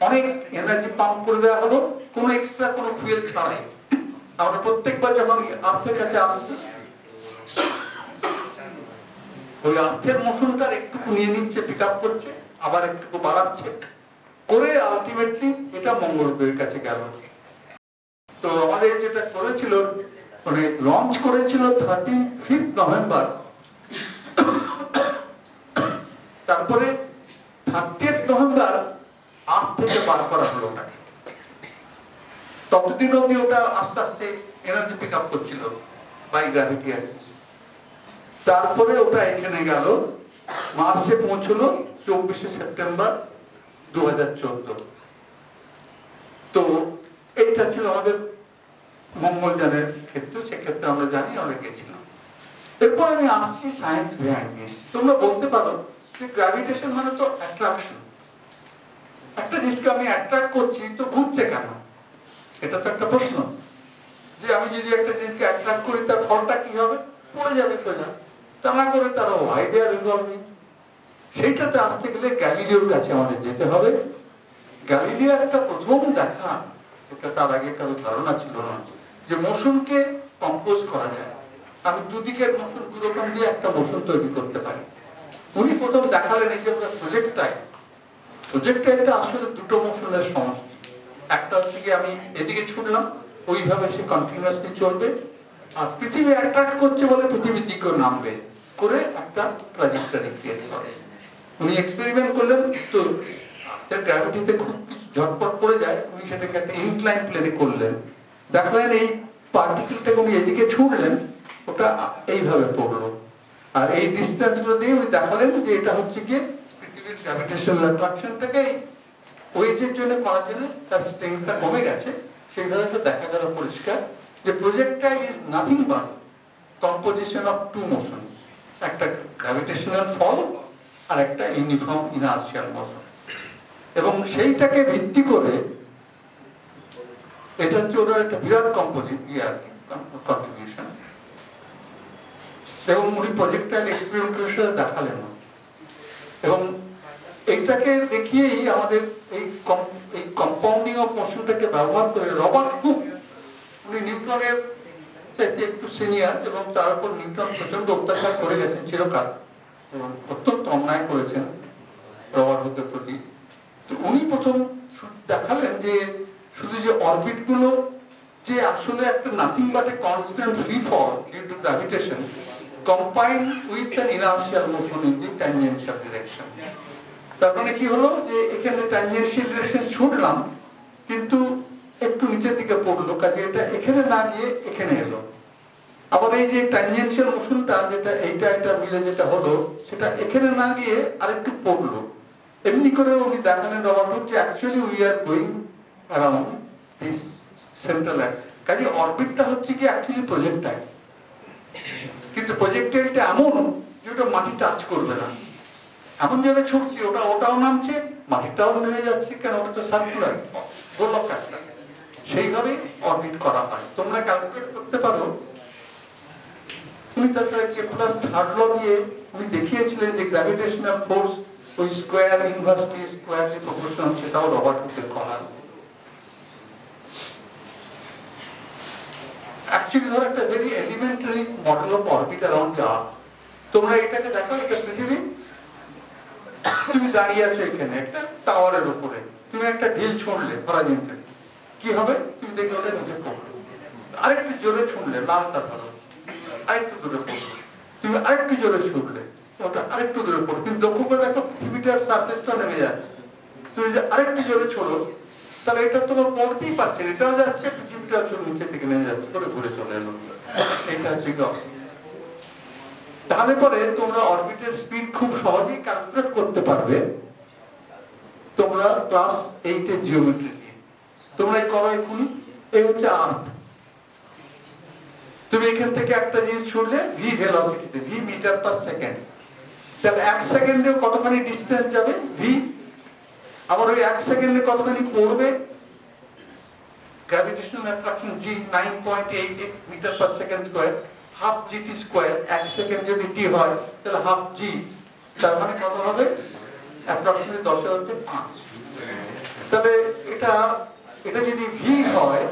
অনেক এনার্জি পাম্প করে দেওয়া হলো, কোনো এক্সট্রা কোনো ফুয়েল ছাড়াই। আমরা প্রত্যেকবার যখন আর্থের কাছে আসছি, ওই আর্থের মোশনটার একটুকু নিয়ে নিচ্ছে, পিক আপ করছে, আবার একটুকু বাড়াচ্ছে করে আলটিমেটলি এটা মঙ্গল গ্রহের কাছে গেল। তো আমাদের যেটা করেছিল, মানে লঞ্চ করেছিল 35 নভেম্বর, তারপরে 30 নভেম্বর আর্থ থেকে বার করা হলো ওটাকে। ততদিন অবধি ওটা আস্তে আস্তে এনার্জি পিক আপ করছিল বাই গ্র্যাভিটি অ্যাসিস। তারপরে ওটা এখানে গেল, মার্চে পৌঁছলো 24 সেপ্টেম্বর 2014। তো এইটা ছিল আমাদের মঙ্গলযানের ক্ষেত্রে, সেক্ষেত্রে আমরা জানি আমরা গেছিলাম। এরপর আমি আসছি সায়েন্স বিহাইন্ড দিস। তোমরা বলতে পারো যে গ্র্যাভিটেশন মানে তো অ্যাট্রাকশন, একটা জিনিসকে আমি অ্যাট্রাক্ট করছি তো ঘুরছে কেন, এটা তো একটা প্রশ্ন। যে আমি যদি একটা জিনিসকে অ্যাট্রাক্ট করি তার ফলটা কি হবে, পড়ে যাবে সোজা, তা না করে তার ওয়াই দে আর রিভলভিং। সেইটাতে আসতে গেলে গ্যালিলিওর কাছে আমাদের যেতে হবে। গ্যালিলিওর একটা প্রথম দেখা, এটা তার আগে কারো ধারণা ছিল না, যে মোশনকে কম্পোজ করা যায়। আমি দুদিকের মোশন দুরকম দিয়ে একটা মোশন তৈরি করতে পারি। উনি প্রথম দেখালেন এই যে প্রজেক্টাইলটা আসলে দুটো মোশনের সমষ্টি। একটা হচ্ছে কি আমি এদিকে ছুটলাম, ওইভাবে সে কন্টিনিউয়াসলি চলবে, আর পৃথিবী অ্যাট্রাক্ট করছে বলে পৃথিবীর দিকেও নামবে, করে একটা ট্র্যাজেক্টরি ক্রিয়েট করে। উনি এক্সপেরিমেন্ট করলেন, তো গ্র্যাভিটিতে খুব কিছু ঝটপট পড়ে যায়, উনি সেটাকে একটা ইনক্লাইন প্লেনে করলেন। দেখলেন এই পার্টিকেলটাকে উনি এদিকে ছুড়লেন, ওটা এইভাবে পড়লো, আর এই ডিসটেন্স গুলো দিয়ে উনি দেখালেন যে এটা হচ্ছে গিয়ে পৃথিবীর গ্র্যাভিটেশনাল অ্যাট্রাকশনটাকে ওয়েজের জন্য করার জন্য তার স্ট্রেংথটা কমে গেছে। সেইভাবে তো দেখা গেল পরিষ্কার যে projectile is nothing but composition of two motion, একটা গ্র্যাভিটেশনাল ফল আর একটা ইউনিফর্ম ইনার্শিয়াল মোশন। এবং সেইটাকে ভিত্তি করে এটা হচ্ছে ওরা একটা বিরাট কন্ট্রিবিউশন। এবং উনি প্রজেক্টাইল এক্সপেরিমেন্টের দেখালেন, এবং এইটাকে দেখিয়েই আমাদের এই কম্পাউন্ডিং অফ মোশনটাকে ব্যবহার করে রবার্ট হুক, উনি নিউটনের চাইতে একটু সিনিয়র, এবং তার উপর নিউটন প্রচন্ড অত্যাচার করে গেছেন চিরকাল, এবং অত্যন্ত অন্যায় করেছেন রবার্ট হুকের প্রতি। তো উনি প্রথম দেখালেন যে শুধু যে অরবিট গুলো যে আসলে একটা nothing but a constant free fall due to gravitation combined with an inertial motion in the tangential direction. তার মানে কি হলো, যে এখানে tangential direction ছুটলাম কিন্তু একটু নিচের দিকে পড়লো, কাজে এটা এখানে না গিয়ে এখানে এলো। আবার এই যে tangential মোশনটা যেটা এইটা এটা মিলে যেটা হলো, সেটা এখানে না গিয়ে আরেকটু পড়লো। এমনি করে উনি দেখালেন রবার্ট হুক যে actually we are going around this central line. কাজে অরবিটটা হচ্ছে কি অ্যাকচুয়ালি প্রজেক্টাইল, কিন্তু প্রজেক্টাইলটা এমন যে ওটা মাটি টাচ করবে না, এমন জায়গায় ছুটছি ওটাও নামছে, মাটিটাও নেমে যাচ্ছে, কেন ওটা তো সার্কুলার গোলকাকার, সেইভাবে অরবিট করা হয়। তোমরা ক্যালকুলেট করতে পারো তুমি তাছাড়া কেপলাস থার্ড ল দিয়ে তুমি দেখিয়েছিলেন যে গ্র্যাভিটেশনাল ফোর্স ওই স্কোয়ার ইনভার্সলি স্কোয়ারলি প্রপোর্শনাল, সেটাও রবার্ট হুকের করা। অ্যাকচুয়ালি ধরো একটা very elementary model of orbit around Earth. তোমরা এটাকে দেখো, এটা পৃথিবী, তুমি দাঁড়িয়ে আছো এখানে একটা টাওয়ারের উপরে, তুমি একটা ঢিল ছুঁড়লে হরাইজন্টালি, কি হবে? তুমি দেখবে ওটা নিচে পড়লো। আরেকটু জোরে ছুঁড়লে, লালটা ধরো, আরেকটু দূরে পড়লো। তুমি আরেকটু জোরে ছুঁড়লে ওটা আরেকটু দূরে পড়লো। কিন্তু লক্ষ্য করে দেখো পৃথিবীটার সারফেসটা নেমে যাচ্ছে। তুমি যে আরেকটু জোরে ছোড়ো, তাহলে এটা তোমার পড়তেই পারছে, এটাও যাচ্ছে, পৃথিবীটা নিচে থেকে নেমে যাচ্ছে, করে ঘুরে চলে এলো। এটা হচ্ছে গল্প। তাহলে পরে তোমরা অরবিটের স্পিড খুব সহজেই ক্যালকুলেট করতে পারবে তোমরা ক্লাস 8 এর জিওমেট্রি দিয়ে। তোমরা এই করো এক্ষুনি, এই হচ্ছে আর্থ। তুমি এখান থেকে একটা জিনিস ছুড়লে ভি ভেলোসিটিতে, ভি মিটার পার সেকেন্ড, তাহলে 1 সেকেন্ডে কতখানি ডিসটেন্স যাবে ভি, আবার ওই 1 সেকেন্ডে কতখানি পড়বে gravitational attraction g 9.88 metre per second square, half gt square. 1 second যদি টি হয় তাহলে হাফ জি, তার মানে কত হবে? অ্যাপ্রক্সিমেটলি 10^5। তাহলে এটা যদি ভি হয়,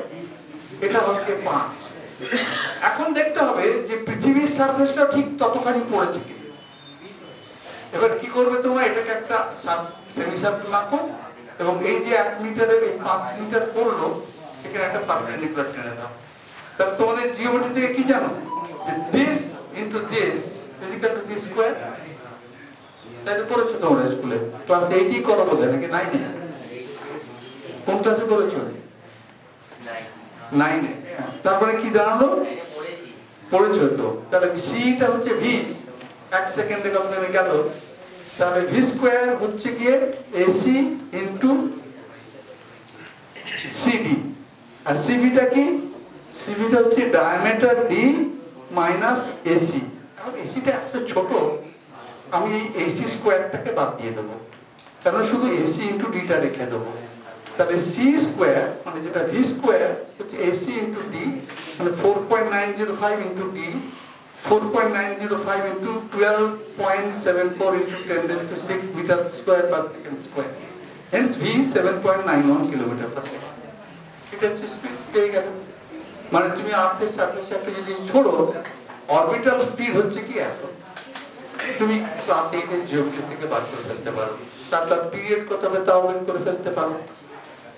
এটা হচ্ছে 5। এখন দেখতে হবে যে পৃথিবীর সারফেসটা ঠিক ততখানি পড়েছে কি। এবার কি করবে তোমরা? এটাকে একটা সেমি সার্কেল আঁকো, এবং এই যে 1 মিটারের এই 5 মিটার পড়লো, এখানে একটা পারপেন্ডিকুলার টেনে দাও। তাহলে তোমাদের জিওমেট্রি থেকে কি জানো? যে this into this is equal two V square. তাই তো পড়েছো তোমরা স্কুলে, ক্লাস 8ই করো বোধহয়, নাকি 9 এ? কোন ক্লাসে করেছো? 9 এ। তারপরে কি দাঁড়ালো? পড়েছো তো। তাহলে সিটা হচ্ছে ভি, 1 সেকেন্ডে কতখানি গেল, তাহলে ভি স্কয়ার হচ্ছে গিয়ে এসি ইনটু সিডি। আর সিভিটা কি? সিভিটা হচ্ছে ডায়ামিটার ডি মাইনাস এসি। এখন এসিটা এত ছোট, আমি এসি স্কয়ারটাকে বাদ দিয়ে দেবো, কারণ শুধু এসি ইনটু ডিটা রেখে দেবো। তাহলে সি স্কয়ার মানে যেটা ভি স্কয়ার হচ্ছে এসি ইনটু ডি, মানে 4.905 into D, 4.905 into 12.74 into 10⁶ meter square per second square. Hence V 7.91 kilometer per second. এটা হচ্ছে স্পিড পেয়ে গেল। মানে তুমি আর্থের সারফেসে একটা যদি ছোড়ো, অরবিটাল স্পিড হচ্ছে কি এত। তুমি ক্লাস 8 এর জিওমেট্রি থেকে বার করে ফেলতে পারো, তার পিরিয়ড কত হবে তাও বের করে ফেলতে পারো।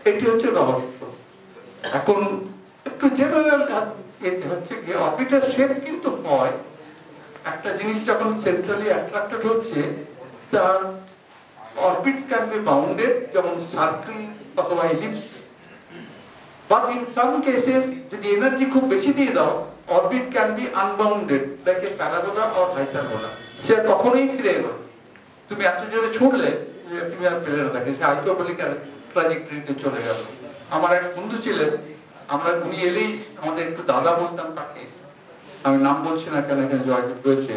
এটি হচ্ছে রহস্য। এখন একটু জেনারেল এতে হচ্ছে কি, অরবিটাল শেপ কিন্তু হয়, একটা জিনিস যখন সেন্ট্রালি অ্যাট্রাক্টেড হচ্ছে, তার অরবিট ক্যান বি বাউন্ডেড, যেমন সার্কেল অথবা ellipse. But in some cases যদি এনার্জি খুব বেশি দিয়ে দাও, orbit can be unbounded, like a parabola or hyperbola. সে আর কখনোই ফিরে এলো, তুমি এত জোরে ছুড়লে যে তুমি আর ফিরে না, থাকে সে হাইপারবোলিক ট্র্যাজেক্টরিতে চলে গেল। আমার এক বন্ধু ছিলেন, আমরা উনি এলেই আমাদের একটু দাদা বলতাম তাকে, আমি নাম বলছি না কেন, এখানে জয়দীপ রয়েছে।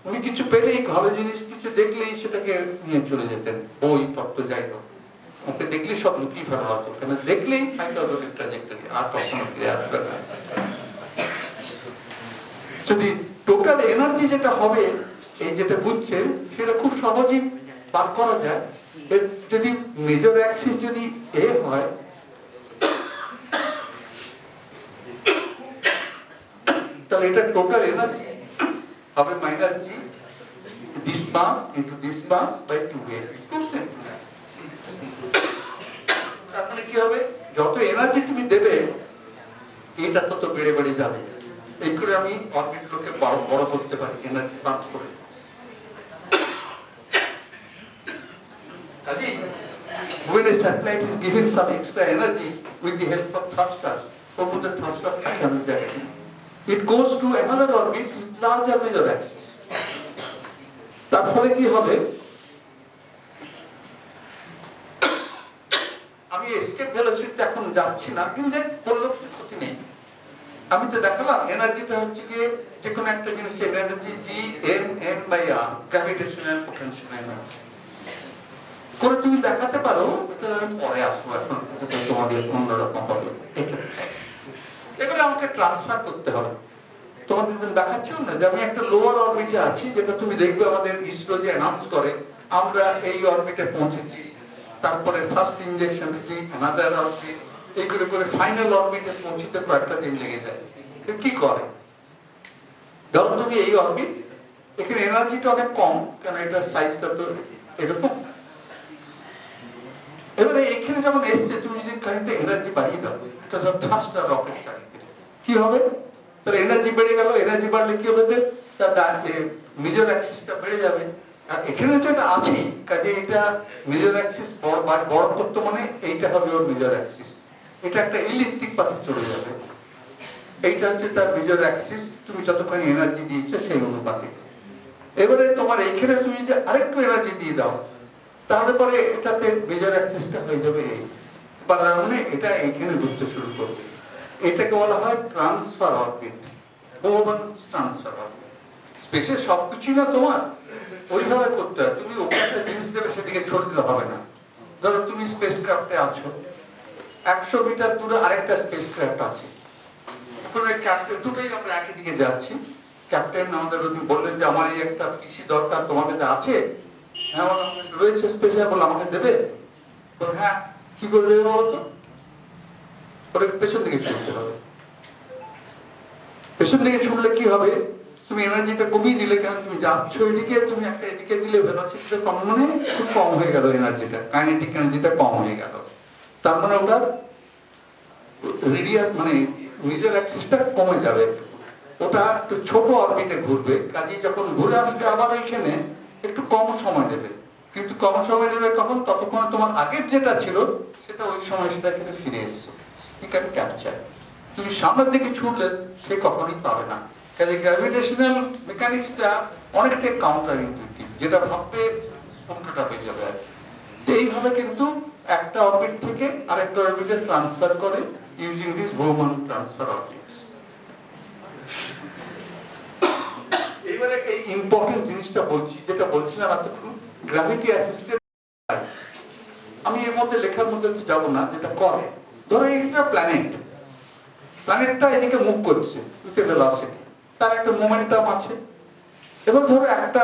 উনি কিছু পেলেই, ভালো জিনিস কিছু দেখলেই সেটাকে নিয়ে চলে যেতেন, বই পত্র যাই হোক, ওকে দেখলেই সব লুকিয়ে ফেলা হতো, কেন দেখলেই হাইপারবোলিক ট্র্যাজেক্টরি, আর কখনো ফিরে আসবে না। যদি টোটাল এনার্জি যেটা হবে, এই যেটা বুঝছে, সেটা খুব সহজেই বার করা যায়। যদি মেজর অ্যাক্সিস যদি এ হয়, তাহলে এটা টোটাল এনার্জি হবে minus g this mass into this mass by 2a। খুব সিম্পল। তাহলে কি হবে? যত এনার্জি তুমি দেবে, এটা তত বেড়ে বেড়ে যাবে। এই করে আমি অরবিট গুলোকে বড় করতে পারি এনার্জি পাম্প করে। When a satellite is given some extra energy with the help of thrusters, from the thruster coming back, it goes to another orbit with larger major axis. তার ফলে কি হবে? আমি এসকেপ ভেলোসিটি এখন যাচ্ছি না, কিন্তু বললো কিছু ক্ষতি নেই। আমি তো দেখালাম এনার্জিটা হচ্ছে কি, যে কোনো একটা জিনিসের energy g m m by r, gravitational potential energy করে তুমি দেখাতে পারো। এটা আমি পরে আসবো, এখন তোমাদের অন্যরকম হবে। এগুলো আমাকে ট্রান্সফার করতে হবে। তোমাদের দেখাচ্ছিলাম না যে আমি একটা লোয়ার অরবিটে আছি, যেটা তুমি দেখবে আমাদের ইসরো যে অ্যানাউন্স করে আমরা এই অরবিটে পৌঁছেছি, তারপরে ফার্স্ট ইনজেকশন অ্যানাদার অরবিট, এই করে করে ফাইনাল অরবিটে পৌঁছতে কয়েকটা দিন লেগে যায়। কি করে, ধরো তুমি এই অরবিট, এখানে এনার্জিটা অনেক কম, কারণ এটার সাইজটা তো এরকম। এবারে এখানে যখন এসছে তুমি যদি খানিকটা এনার্জি বাড়িয়ে দাও, এটা সব থার্স্টার রকেট চালিয়ে, কি হবে, তার এনার্জি বেড়ে গেল, এনার্জি বাড়লে কি হবে, তার মেজর অ্যাক্সিসটা বেড়ে যাবে। আর এখানে তো এটা আছেই, কাজে এটা মেজর অ্যাক্সিস বড় করতে মানে এইটা হবে ওর মেজর অ্যাক্সিস, এটা একটা ইলেকট্রিক পাথে চলে যাবে, এইটা হচ্ছে তার মেজর অ্যাক্সিস, তুমি যতখানি এনার্জি দিয়েছো সেই অনুপাতে। এবারে তোমার এইখানে তুমি যদি আরেকটু এনার্জি দিয়ে দাও, তাহলে পরে এটাতে মেজর অ্যাক্সিসটা হয়ে যাবে এই, মানে এটা এইখানে ঘুরতে শুরু করবে। এটাকে বলা হয় ট্রান্সফার অরবিট, বোহমান ট্রান্সফার অরবিট। স্পেসে সবকিছুই না তোমার ওইভাবে করতে হয়, তুমি ওকে একটা জিনিস দেবে সেদিকে ছোট দিলে হবে না। ধরো তুমি স্পেস ক্রাফটে আছো, 100 মিটার দূরে আরেকটা স্পেস ক্রাফট আছে, ক্যাপ্টেন দুটোই আমরা একই দিকে যাচ্ছি। ক্যাপ্টেন আমাদের বললেন যে আমার এই একটা পিসি দরকার, তোমার কাছে আছে? হ্যাঁ রয়েছে স্পেসে, বলে আমাকে দেবে? হ্যাঁ, কি করে দেবে বলতো? ওটা পেছন দিকে ছুটতে হবে। পেছন দিকে ছুটলে কি হবে, তুমি এনার্জিটা কমিয়ে দিলে, কারণ তুমি যাচ্ছ এদিকে, তুমি একটা এদিকে দিলে ভেলোসিটিটা কম, মানে খুব কম হয়ে গেল এনার্জিটা, কাইনেটিক এনার্জিটা কম হয়ে গেল। তার মানে ওটার রেডিয়াস মানে মেজর অ্যাক্সিসটা কমে যাবে, ওটা একটু ছোট অরবিটে ঘুরবে, কাজেই যখন ঘুরে আসবে আবার ওইখানে একটু কম সময় নেবে, কিন্তু কম সময় নেবে কখন, ততক্ষণ তোমার আগের যেটা ছিল সেটা ওই সময় সেটা কিন্তু ফিরে এসছে, ঠিক আছে ক্যাপচার। তুমি সামনের দিকে ছুটলে সে কখনোই পাবে না, কাজে গ্র্যাভিটেশনাল মেকানিক্সটা অনেকটাই কাউন্টার ইনটিউটিভ, যেটা ভাববে উল্টোটা হয়ে যাবে আর এইভাবে কিন্তু একটা অরবিট থেকে আরেকটা অরবিটে ট্রান্সফার করে ইউজিং দিস বোহমান ট্রান্সফার অরবিটস। এবারে এই ইম্পর্টেন্ট জিনিসটা বলছি, যেটা বলছিলাম এতক্ষণ, গ্র্যাভিটি অ্যাসিস্টেড। আমি এর মধ্যে লেখার মধ্যে যাব না, যেটা করে, ধরো এইটা প্ল্যানেটটা এদিকে মুভ করছে উইথ ভেলোসিটি, তার একটা মোমেন্টাম আছে। এবার ধরো একটা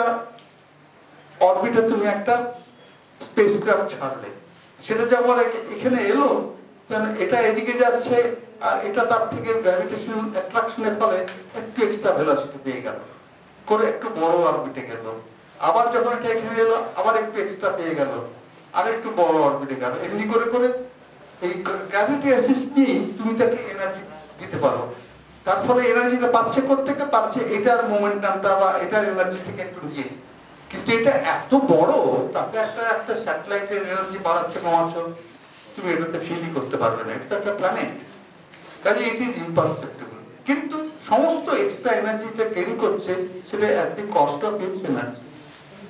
অরবিটে তুমি একটা স্পেসক্রাফট ছাড়লে, সেটা যখন এখানে এলো, এটা এদিকে যাচ্ছে আর এটা তার থেকে গ্র্যাভিটেশনাল অ্যাট্রাকশনের ফলে একটু এক্সট্রা ভেলোসিটি পেয়ে গেল, করে একটু বড় অরবিটে গেল, আবার যখন এটা এখানে এলো আবার একটু এক্সট্রা পেয়ে গেল, আর একটু বড় অরবিটে গেল, এমনি করে করে এই গ্র্যাভিটি অ্যাসিস্ট নিয়ে তুমি তাকে এনার্জি দিতে পারো। তার ফলে এনার্জিটা পাচ্ছে কোত্থেকে পাচ্ছে, এটার মোমেন্টামটা বা এটার এনার্জি থেকে একটু নিয়ে। কিন্তু এটা এত বড়, তাতে একটা স্যাটেলাইটের এনার্জি বাড়াচ্ছ কমাচ্ছ, তুমি এটাতে ফিলই করতে পারবে না, এটা একটা প্ল্যানেট, কাজে ইট ইজ ইম্পারসেপ্টেবল। কিন্তু সমস্ত এক্সট্রা এনার্জি যেটা গেইন করছে সেটা at the cost of its energy.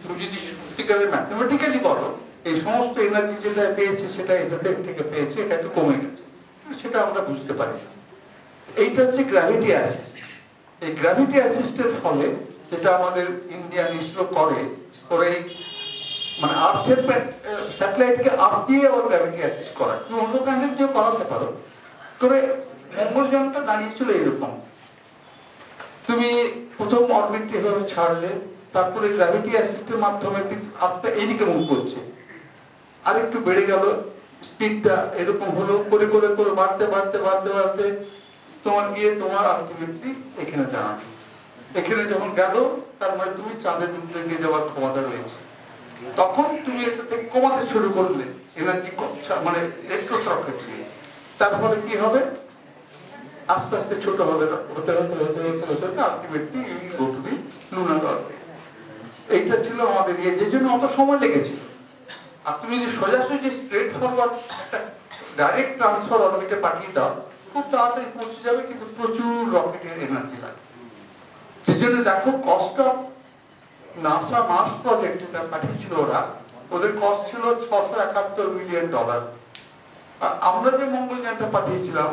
তুমি যদি সত্যিকারের ম্যাথমেটিক্যালি বলো, এই সমস্ত এনার্জি যেটা পেয়েছে সেটা এটাতে থেকে পেয়েছে, এটা একটু কমে গেছে, সেটা আমরা বুঝতে পারি না। এইটা হচ্ছে গ্র্যাভিটি অ্যাসিস্ট। এই গ্র্যাভিটি অ্যাসিস্টের ফলে যেটা আমাদের ইন্ডিয়ান ইসরো করে, ওরা মানে আর্থের স্যাটেলাইটকে আর্থ দিয়ে ওর গ্র্যাভিটি অ্যাসিস্ট করা, তুমি অন্য কাইন্ডের দিয়ে করাতে পারো। করে মঙ্গলযানটা দাঁড়িয়েছিল এরকম, তুমি প্রথম অরবিটটি এভাবে ছাড়লে, তারপরে গ্র্যাভিটি অ্যাসিস্টের মাধ্যমে আর্থটা এইদিকে মুভ করছে, আর একটু বেড়ে গেল স্পিডটা, এরকম হলো, করে করে করে বাড়তে বাড়তে বাড়তে বাড়তে তোমার গিয়ে তোমার আলটিমেটলি এখানে দাঁড়ানো। এখানে যখন গেল, তার মানে তুমি চাঁদের দিকে যাওয়ার ক্ষমতা রয়েছে, তখন তুমি এটা থেকে কমাতে শুরু করলে এনার্জি, মানে ইলেকট্রন রকেট নিয়ে। তার ফলে কি হবে, আস্তে আস্তে ছোট হবে, হতে হতে হতে হতে হতে হতে ultimately you go to the lunar orbit. এইটা ছিল আমাদের ইয়ে, যে জন্য অত সময় লেগেছিল। আর তুমি যদি সোজাসুজি স্ট্রেট ফরওয়ার্ড একটা ডাইরেক্ট ট্রান্সফার অরবিটে পাঠিয়ে দাও, খুব তাড়াতাড়ি পৌঁছে যাবে, কিন্তু প্রচুর রকেটের এনার্জি লাগে। সেজন্য দেখো cost of NASA Mars project যেটা পাঠিয়েছিল ওরা, ওদের কস্ট ছিল $671 মিলিয়ন। আর আমরা যে মঙ্গলযানটা পাঠিয়েছিলাম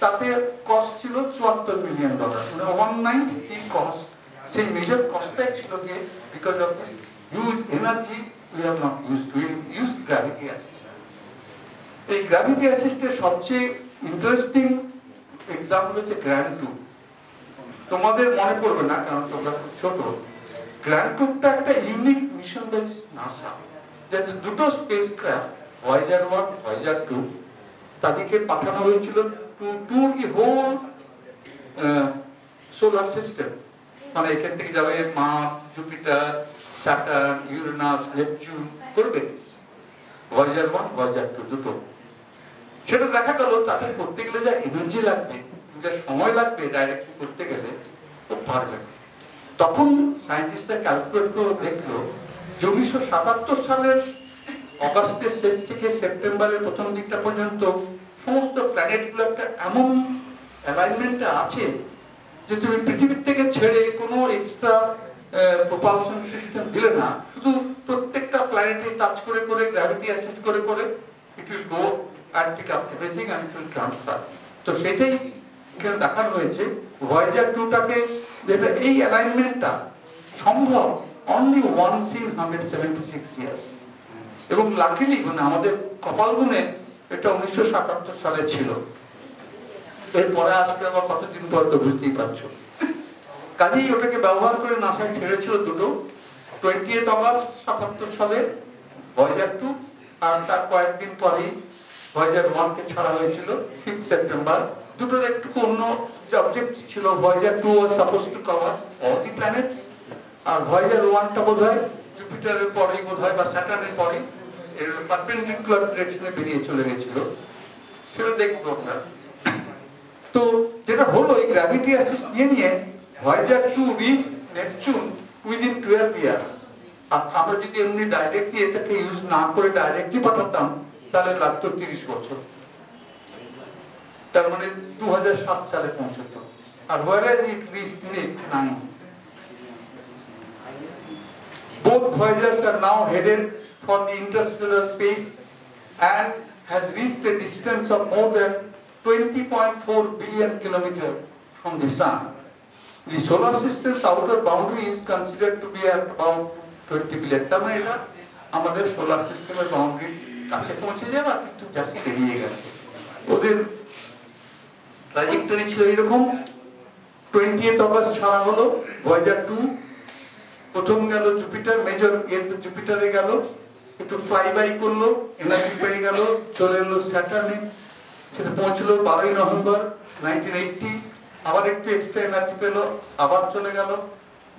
তাতে কস্ট ছিল $74 মিলিয়ন, মানে 1/9 দি কস্ট। সেই মেজর কস্টটাই ছিল গিয়ে because of this huge energy we have not used, we used gravity assist. এই গ্র্যাভিটি অ্যাসিস্টের সবচেয়ে ইন্টারেস্টিং এক্সাম্পল হচ্ছে গ্র্যান্ড 2। তোমাদের মনে পড়বে না কারণ তোমরা খুব ছোট। গ্র্যান্ড ট্যুরটা একটা ইউনিক মিশন বাই নাসা, যাতে দুটো স্পেস ক্রাফট ভয়েজার 1 ভয়েজার 2 তাদেরকে পাঠানো হয়েছিল to tour the whole solar system. মানে এখান থেকে যাবে Mars, Jupiter, Saturn, Uranus, Neptune করবে ভয়েজার 1 ভয়েজার 2 দুটো। সেটা দেখা গেল তাদের করতে গেলে যা এনার্জি লাগবে, যা সময় লাগবে ডাইরেক্টলি করতে গেলে, ও পারবে না। তখন সায়েন্টিস্টরা ক্যালকুলেট করে দেখলো যে 1977 সালের অগাস্টের শেষ থেকে সেপ্টেম্বরের প্রথম দিকটা পর্যন্ত সমস্ত প্ল্যানেটগুলো একটা এমন অ্যালাইনমেন্টে আছে যে তুমি পৃথিবীর থেকে ছেড়ে কোনো এক্সট্রা প্রপালশন সিস্টেম দিলে না, শুধু প্রত্যেকটা প্ল্যানেটে টাচ করে করে গ্র্যাভিটি অ্যাসিস্ট করে করে it will go and pick up everything and it will transfer. তো সেটাই এখানে দেখানো হয়েছে ভয়েজার 2 টাকে, যেটা এই অ্যালাইনমেন্টটা সম্ভব অনলি ওয়ান্স ইন 176 ইয়ার্স। এবং লাকিলি মানে আমাদের কপাল গুণে এটা 1977 সালে ছিল। এরপরে আসবে আবার কতদিন পর তো বুঝতেই পারছো। কাজেই ওটাকে ব্যবহার করে নাসায় ছেড়েছিল দুটো, 20 অগাস্ট 77 সালে ভয়েজার 2, আর তার কয়েকদিন পরেই ভয়েজার 1 কে ছাড়া হয়েছিল 5 সেপ্টেম্বর। দুটোর একটু অন্য অবজেক্ট ছিল। Voyager 2 was supposed to cover all the planets, আর ভয়েজার 1টা বোধহয় জুপিটারের পরেই বোধহয় বা স্যাটার্নের পরেই এর পারপেন্ডিকুলার ডিরেকশনে বেরিয়ে চলে গেছিল। সেটা দেখবো আমরা। তো যেটা হলো এই গ্র্যাভিটি অ্যাসিস্ট নিয়ে Voyager 2 reach Neptune within 12 years. আর আমরা যদি এমনি ডাইরেক্টলি এটাকে ইউজ না করে ডাইরেক্টলি পাঠাতাম তাহলে লাগতো 30 বছর। তার মানে 2007 সালে পৌঁছতো। আর whereas it reached in 89. Both Voyagers are now headed for the interstellar space and has reached a distance of more than 20.4 billion kilometers from the sun. The solar system's outer boundary is considered to be at about 20 billion. তার মানে এটা আমাদের solar সিস্টেমের boundary কাছে পৌঁছে যাবে, কিন্তু just বেরিয়ে গেছে। ওদের ট্র্যাজেক্টরি ছিল এরকম। 20 অগাস্ট ছাড়া হলো ভয়েজার 2, প্রথম গেল জুপিটার, মেজর জুপিটারে গেল, একটু ফ্লাই বাই করলো, এনার্জি পেয়ে গেল, চলে এলো স্যাটার্নে, সেটা পৌঁছলো 12 নভেম্বর 1980, আবার একটু এক্সট্রা এনার্জি পেলো, আবার চলে গেল।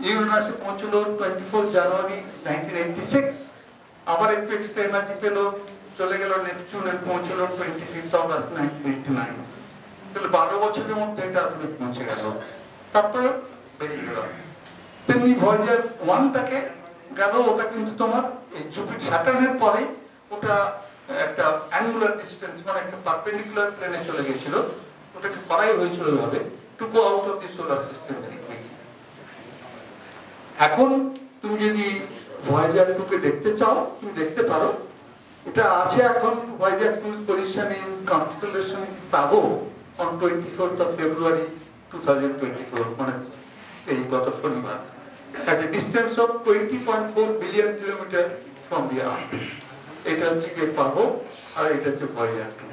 ইউরেনাসে পৌঁছলো 24 জানুয়ারি 1986, আবার একটু এক্সট্রা এনার্জি পেলো, চলে গেল নেপচুনে, পৌঁছলো 25 অগাস্ট 1989। তাহলে 12 বছরের মধ্যে এটা আসলে পৌঁছে গেল, তারপরে বেরিয়ে গেল। তেমনি ভয়েজার 1টাকে গেল, ওটা কিন্তু তোমার এই জুপিটার স্যাটার্নের পরে ওটা একটা অ্যাঙ্গুলার ডিসটেন্স মানে একটা পারপেন্ডিকুলার প্লেনে চলে গেছিল। ওটাকে করাই হয়েছিল এইভাবে to go out of the solar system. এখন তুমি যদি ভয়েজার 2 কে দেখতে চাও তুমি দেখতে পারো। এটা আছে এখন ভয়েজার 2 পজিশন ইন কনস্টেলেশন পাবো অন 24th of February 2024, মানে এই গত শনিবার, at a distance of 20.4 billion kilometers from the Earth. এটা হচ্ছে কি পাবো, আর এটা হচ্ছে ভয়েজার 2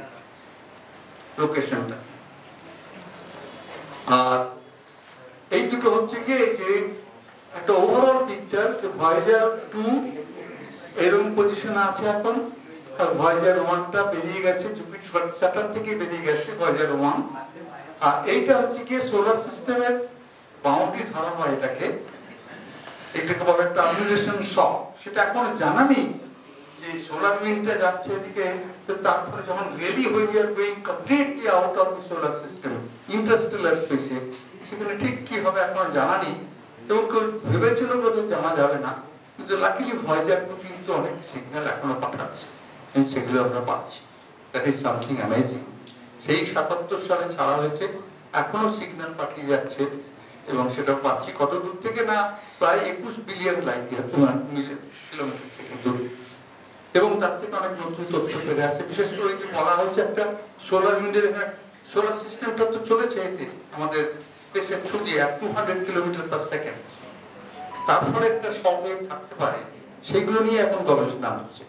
লোকেশনটা। আর এই দুটো হচ্ছে কি যে একটা ওভারঅল পিকচার, যে ভয়েজার 2 এরকম পজিশনে আছে এখন, আর ভয়েজার 1টা বেরিয়ে গেছে জুপিটার স্যাটার্ন থেকে বেরিয়ে গেছে ভয়েজার 1। আর এইটা হচ্ছে কি সোলার সিস্টেমের বাউন্ডারি ধরা হয় এটাকে বলে ট্রানজিশন শক। সেটা এখনো জানা নেই যে সোলার উইন্ডটা যাচ্ছে এদিকে, তো তারপরে যখন রেডি হয়ে যাবে going completely out of the solar system Interstellar স্পেসে, সেখানে ঠিক কি হবে এখনো জানা নেই। এবং কেউ ভেবেছিল বোধহয় জানা যাবে না, কিন্তু লাকিলি ভয়েজার 2 কিন্তু অনেক সিগন্যাল এখনো পাঠাচ্ছে, সেগুলো আমরা পাচ্ছি। That is something amazing. সেই 77 সালে ছাড়া হয়েছে, এখনো সিগন্যাল পাঠিয়ে যাচ্ছে, এবং সেটা পাচ্ছি কত দূর থেকে না, প্রায় 21 বিলিয়ন লাইট ইয়ার কিলোমিটার থেকে দূরে। এবং তার থেকে অনেক নতুন তথ্য বেড়ে আসছে। বিশেষ করে কি বলা হয়েছে, একটা সোলার উইন্ডের সোলার সিস্টেমটা তো চলেছে এতে আমাদের স্পেসের থ্রু দিয়ে 200 কিলোমিটার পার সেকেন্ড, তারপরে একটা শকওয়েভ থাকতে পারে, সেগুলো নিয়ে এখন গবেষণা হচ্ছে।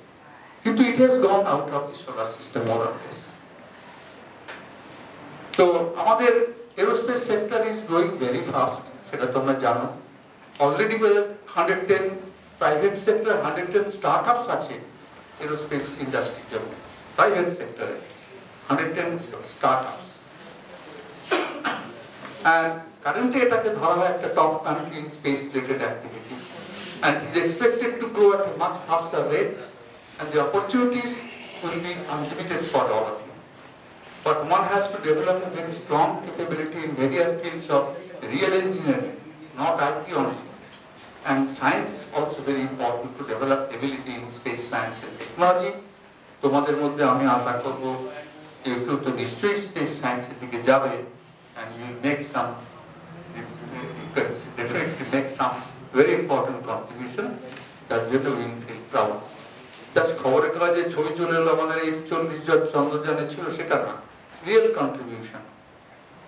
কিন্তু it has gone out of the solar system more or less. তো আমাদের aerospace sector is growing very fast, সেটা তোমরা জানো। অলরেডি 110 প্রাইভেট সেক্টর, 110 স্টার্টআপস আছে এরোস্পেস ইন্ডাস্ট্রির জন্য, প্রাইভেট সেক্টরে 110 স্টার্টআপস। And currently এটাকে ধরা হয় একটা top country in space related activity, and it is expected to grow at a much faster rate, and the opportunities will be unlimited for all of you. But one has to develop a very strong capability in various fields of real engineering, not IT only. And science is also very important to develop ability in space science and technology. তোমাদের মধ্যে আমি আশা করব কেউ কেউ তো নিশ্চয়ই space সায়েন্সের দিকে যাবে, and you will make some, you can definitely make some very important contribution, যার জন্য we will feel proud. Just খবরের কাগজে ছবি চলে এলো আমাদের এই 40 জন চন্দ্রযানে ছিল, সেটা না, রিয়েল কন্ট্রিবিউশন,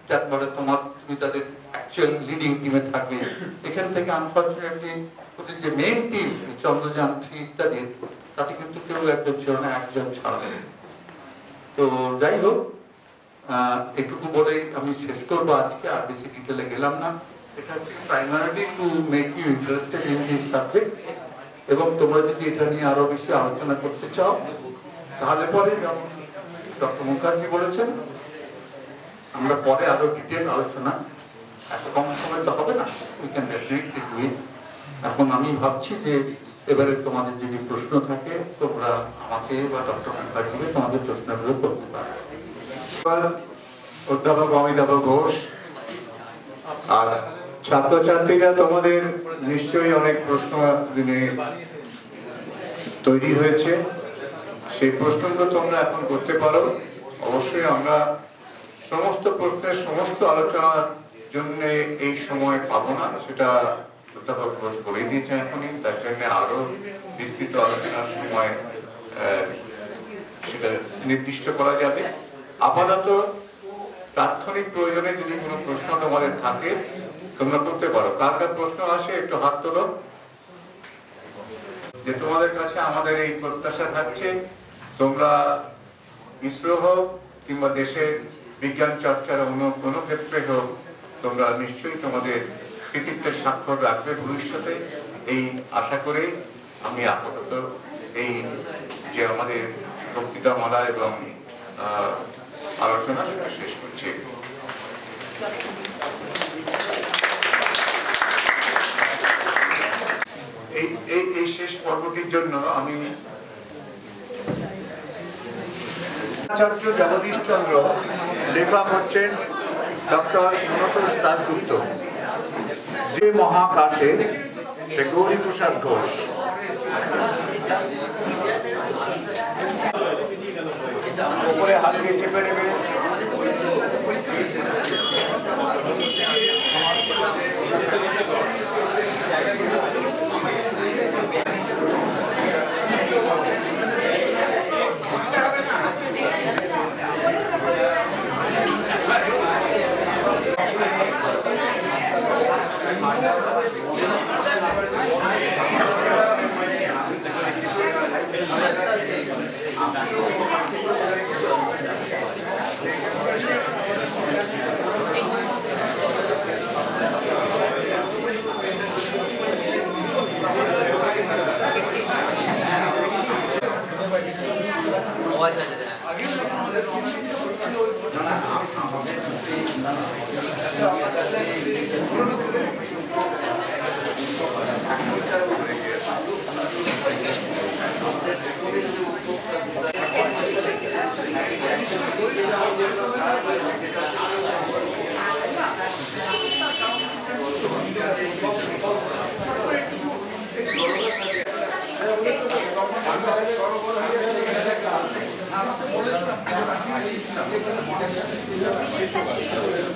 যারপরে তুমি তাদের অ্যাকচুয়াল লিডিং টিমে থাকবে। এখান থেকে আনফর্চুনেটলি ওদের যে মেইন টিম চন্দ্রযান 3 ইত্যাদি, তাতে কিন্তু কেউ একজন ছিল না, একজন ছাড়া। তো যাই হোক, এটুকু বলেই আমি শেষ করবো আজকে, আর বেশি ডিটেলে গেলাম না। এটা হচ্ছে primarily to make you interested in this subject, এবং তোমরা যদি এটা নিয়ে আরো বেশি আলোচনা করতে চাও, তাহলে পরে যেমন ডক্টর মুখার্জি বলেছেন, আমরা পরে আরো ডিটেল আলোচনা, এত কম সময় তো হবে না, we can definitely do it. এখন আমি ভাবছি যে এবারে তোমাদের যদি প্রশ্ন থাকে, তোমরা আমাকে বা ডক্টর মুখার্জিকে তোমাদের প্রশ্নগুলো করতে পারো। অধ্যাপক অমিতাভ ঘোষ, আর ছাত্রছাত্রীরা তোমাদের নিশ্চয়ই অনেক প্রশ্ন তৈরি হয়েছে, সেই প্রশ্নগুলো তোমরা এখন করতে পারো। অবশ্যই আমরা সমস্ত প্রশ্নের সমস্ত আলোচনার জন্য এই সময় পাবো না, সেটা অধ্যাপক ঘোষ বলে দিয়েছেন এখনই, তার জন্য আরো বিস্তৃত আলোচনার সময় সেটা নির্দিষ্ট করা যাবে। আপাতত তাৎক্ষণিক প্রয়োজনে যদি কোনো প্রশ্ন তোমাদের থাকে তোমরা করতে পারো। কার কার প্রশ্ন আসে একটু হাত তোলো। যে তোমাদের কাছে আমাদের এই প্রত্যাশা থাকছে, তোমরা ইসরো হোক কিংবা দেশের বিজ্ঞান চর্চার অন্য কোনো ক্ষেত্রে হোক, তোমরা নিশ্চয়ই তোমাদের কৃতিত্বের স্বাক্ষর রাখবে ভবিষ্যতে, এই আশা করে আমি আপাতত এই যে আমাদের বক্তৃতামালা এবং আলোচনা সেটা শেষ করছি। এই শেষ পর্বটির জন্য আমি আচার্য জগদীশ চন্দ্র, লেখক হচ্ছেন ডক্টর মনতোষ দাশগুপ্ত, যে মহাকাশে গৌরী প্রসাদ ঘোষ। উপরে হাত দিয়ে চেপে নেবে। Gracias.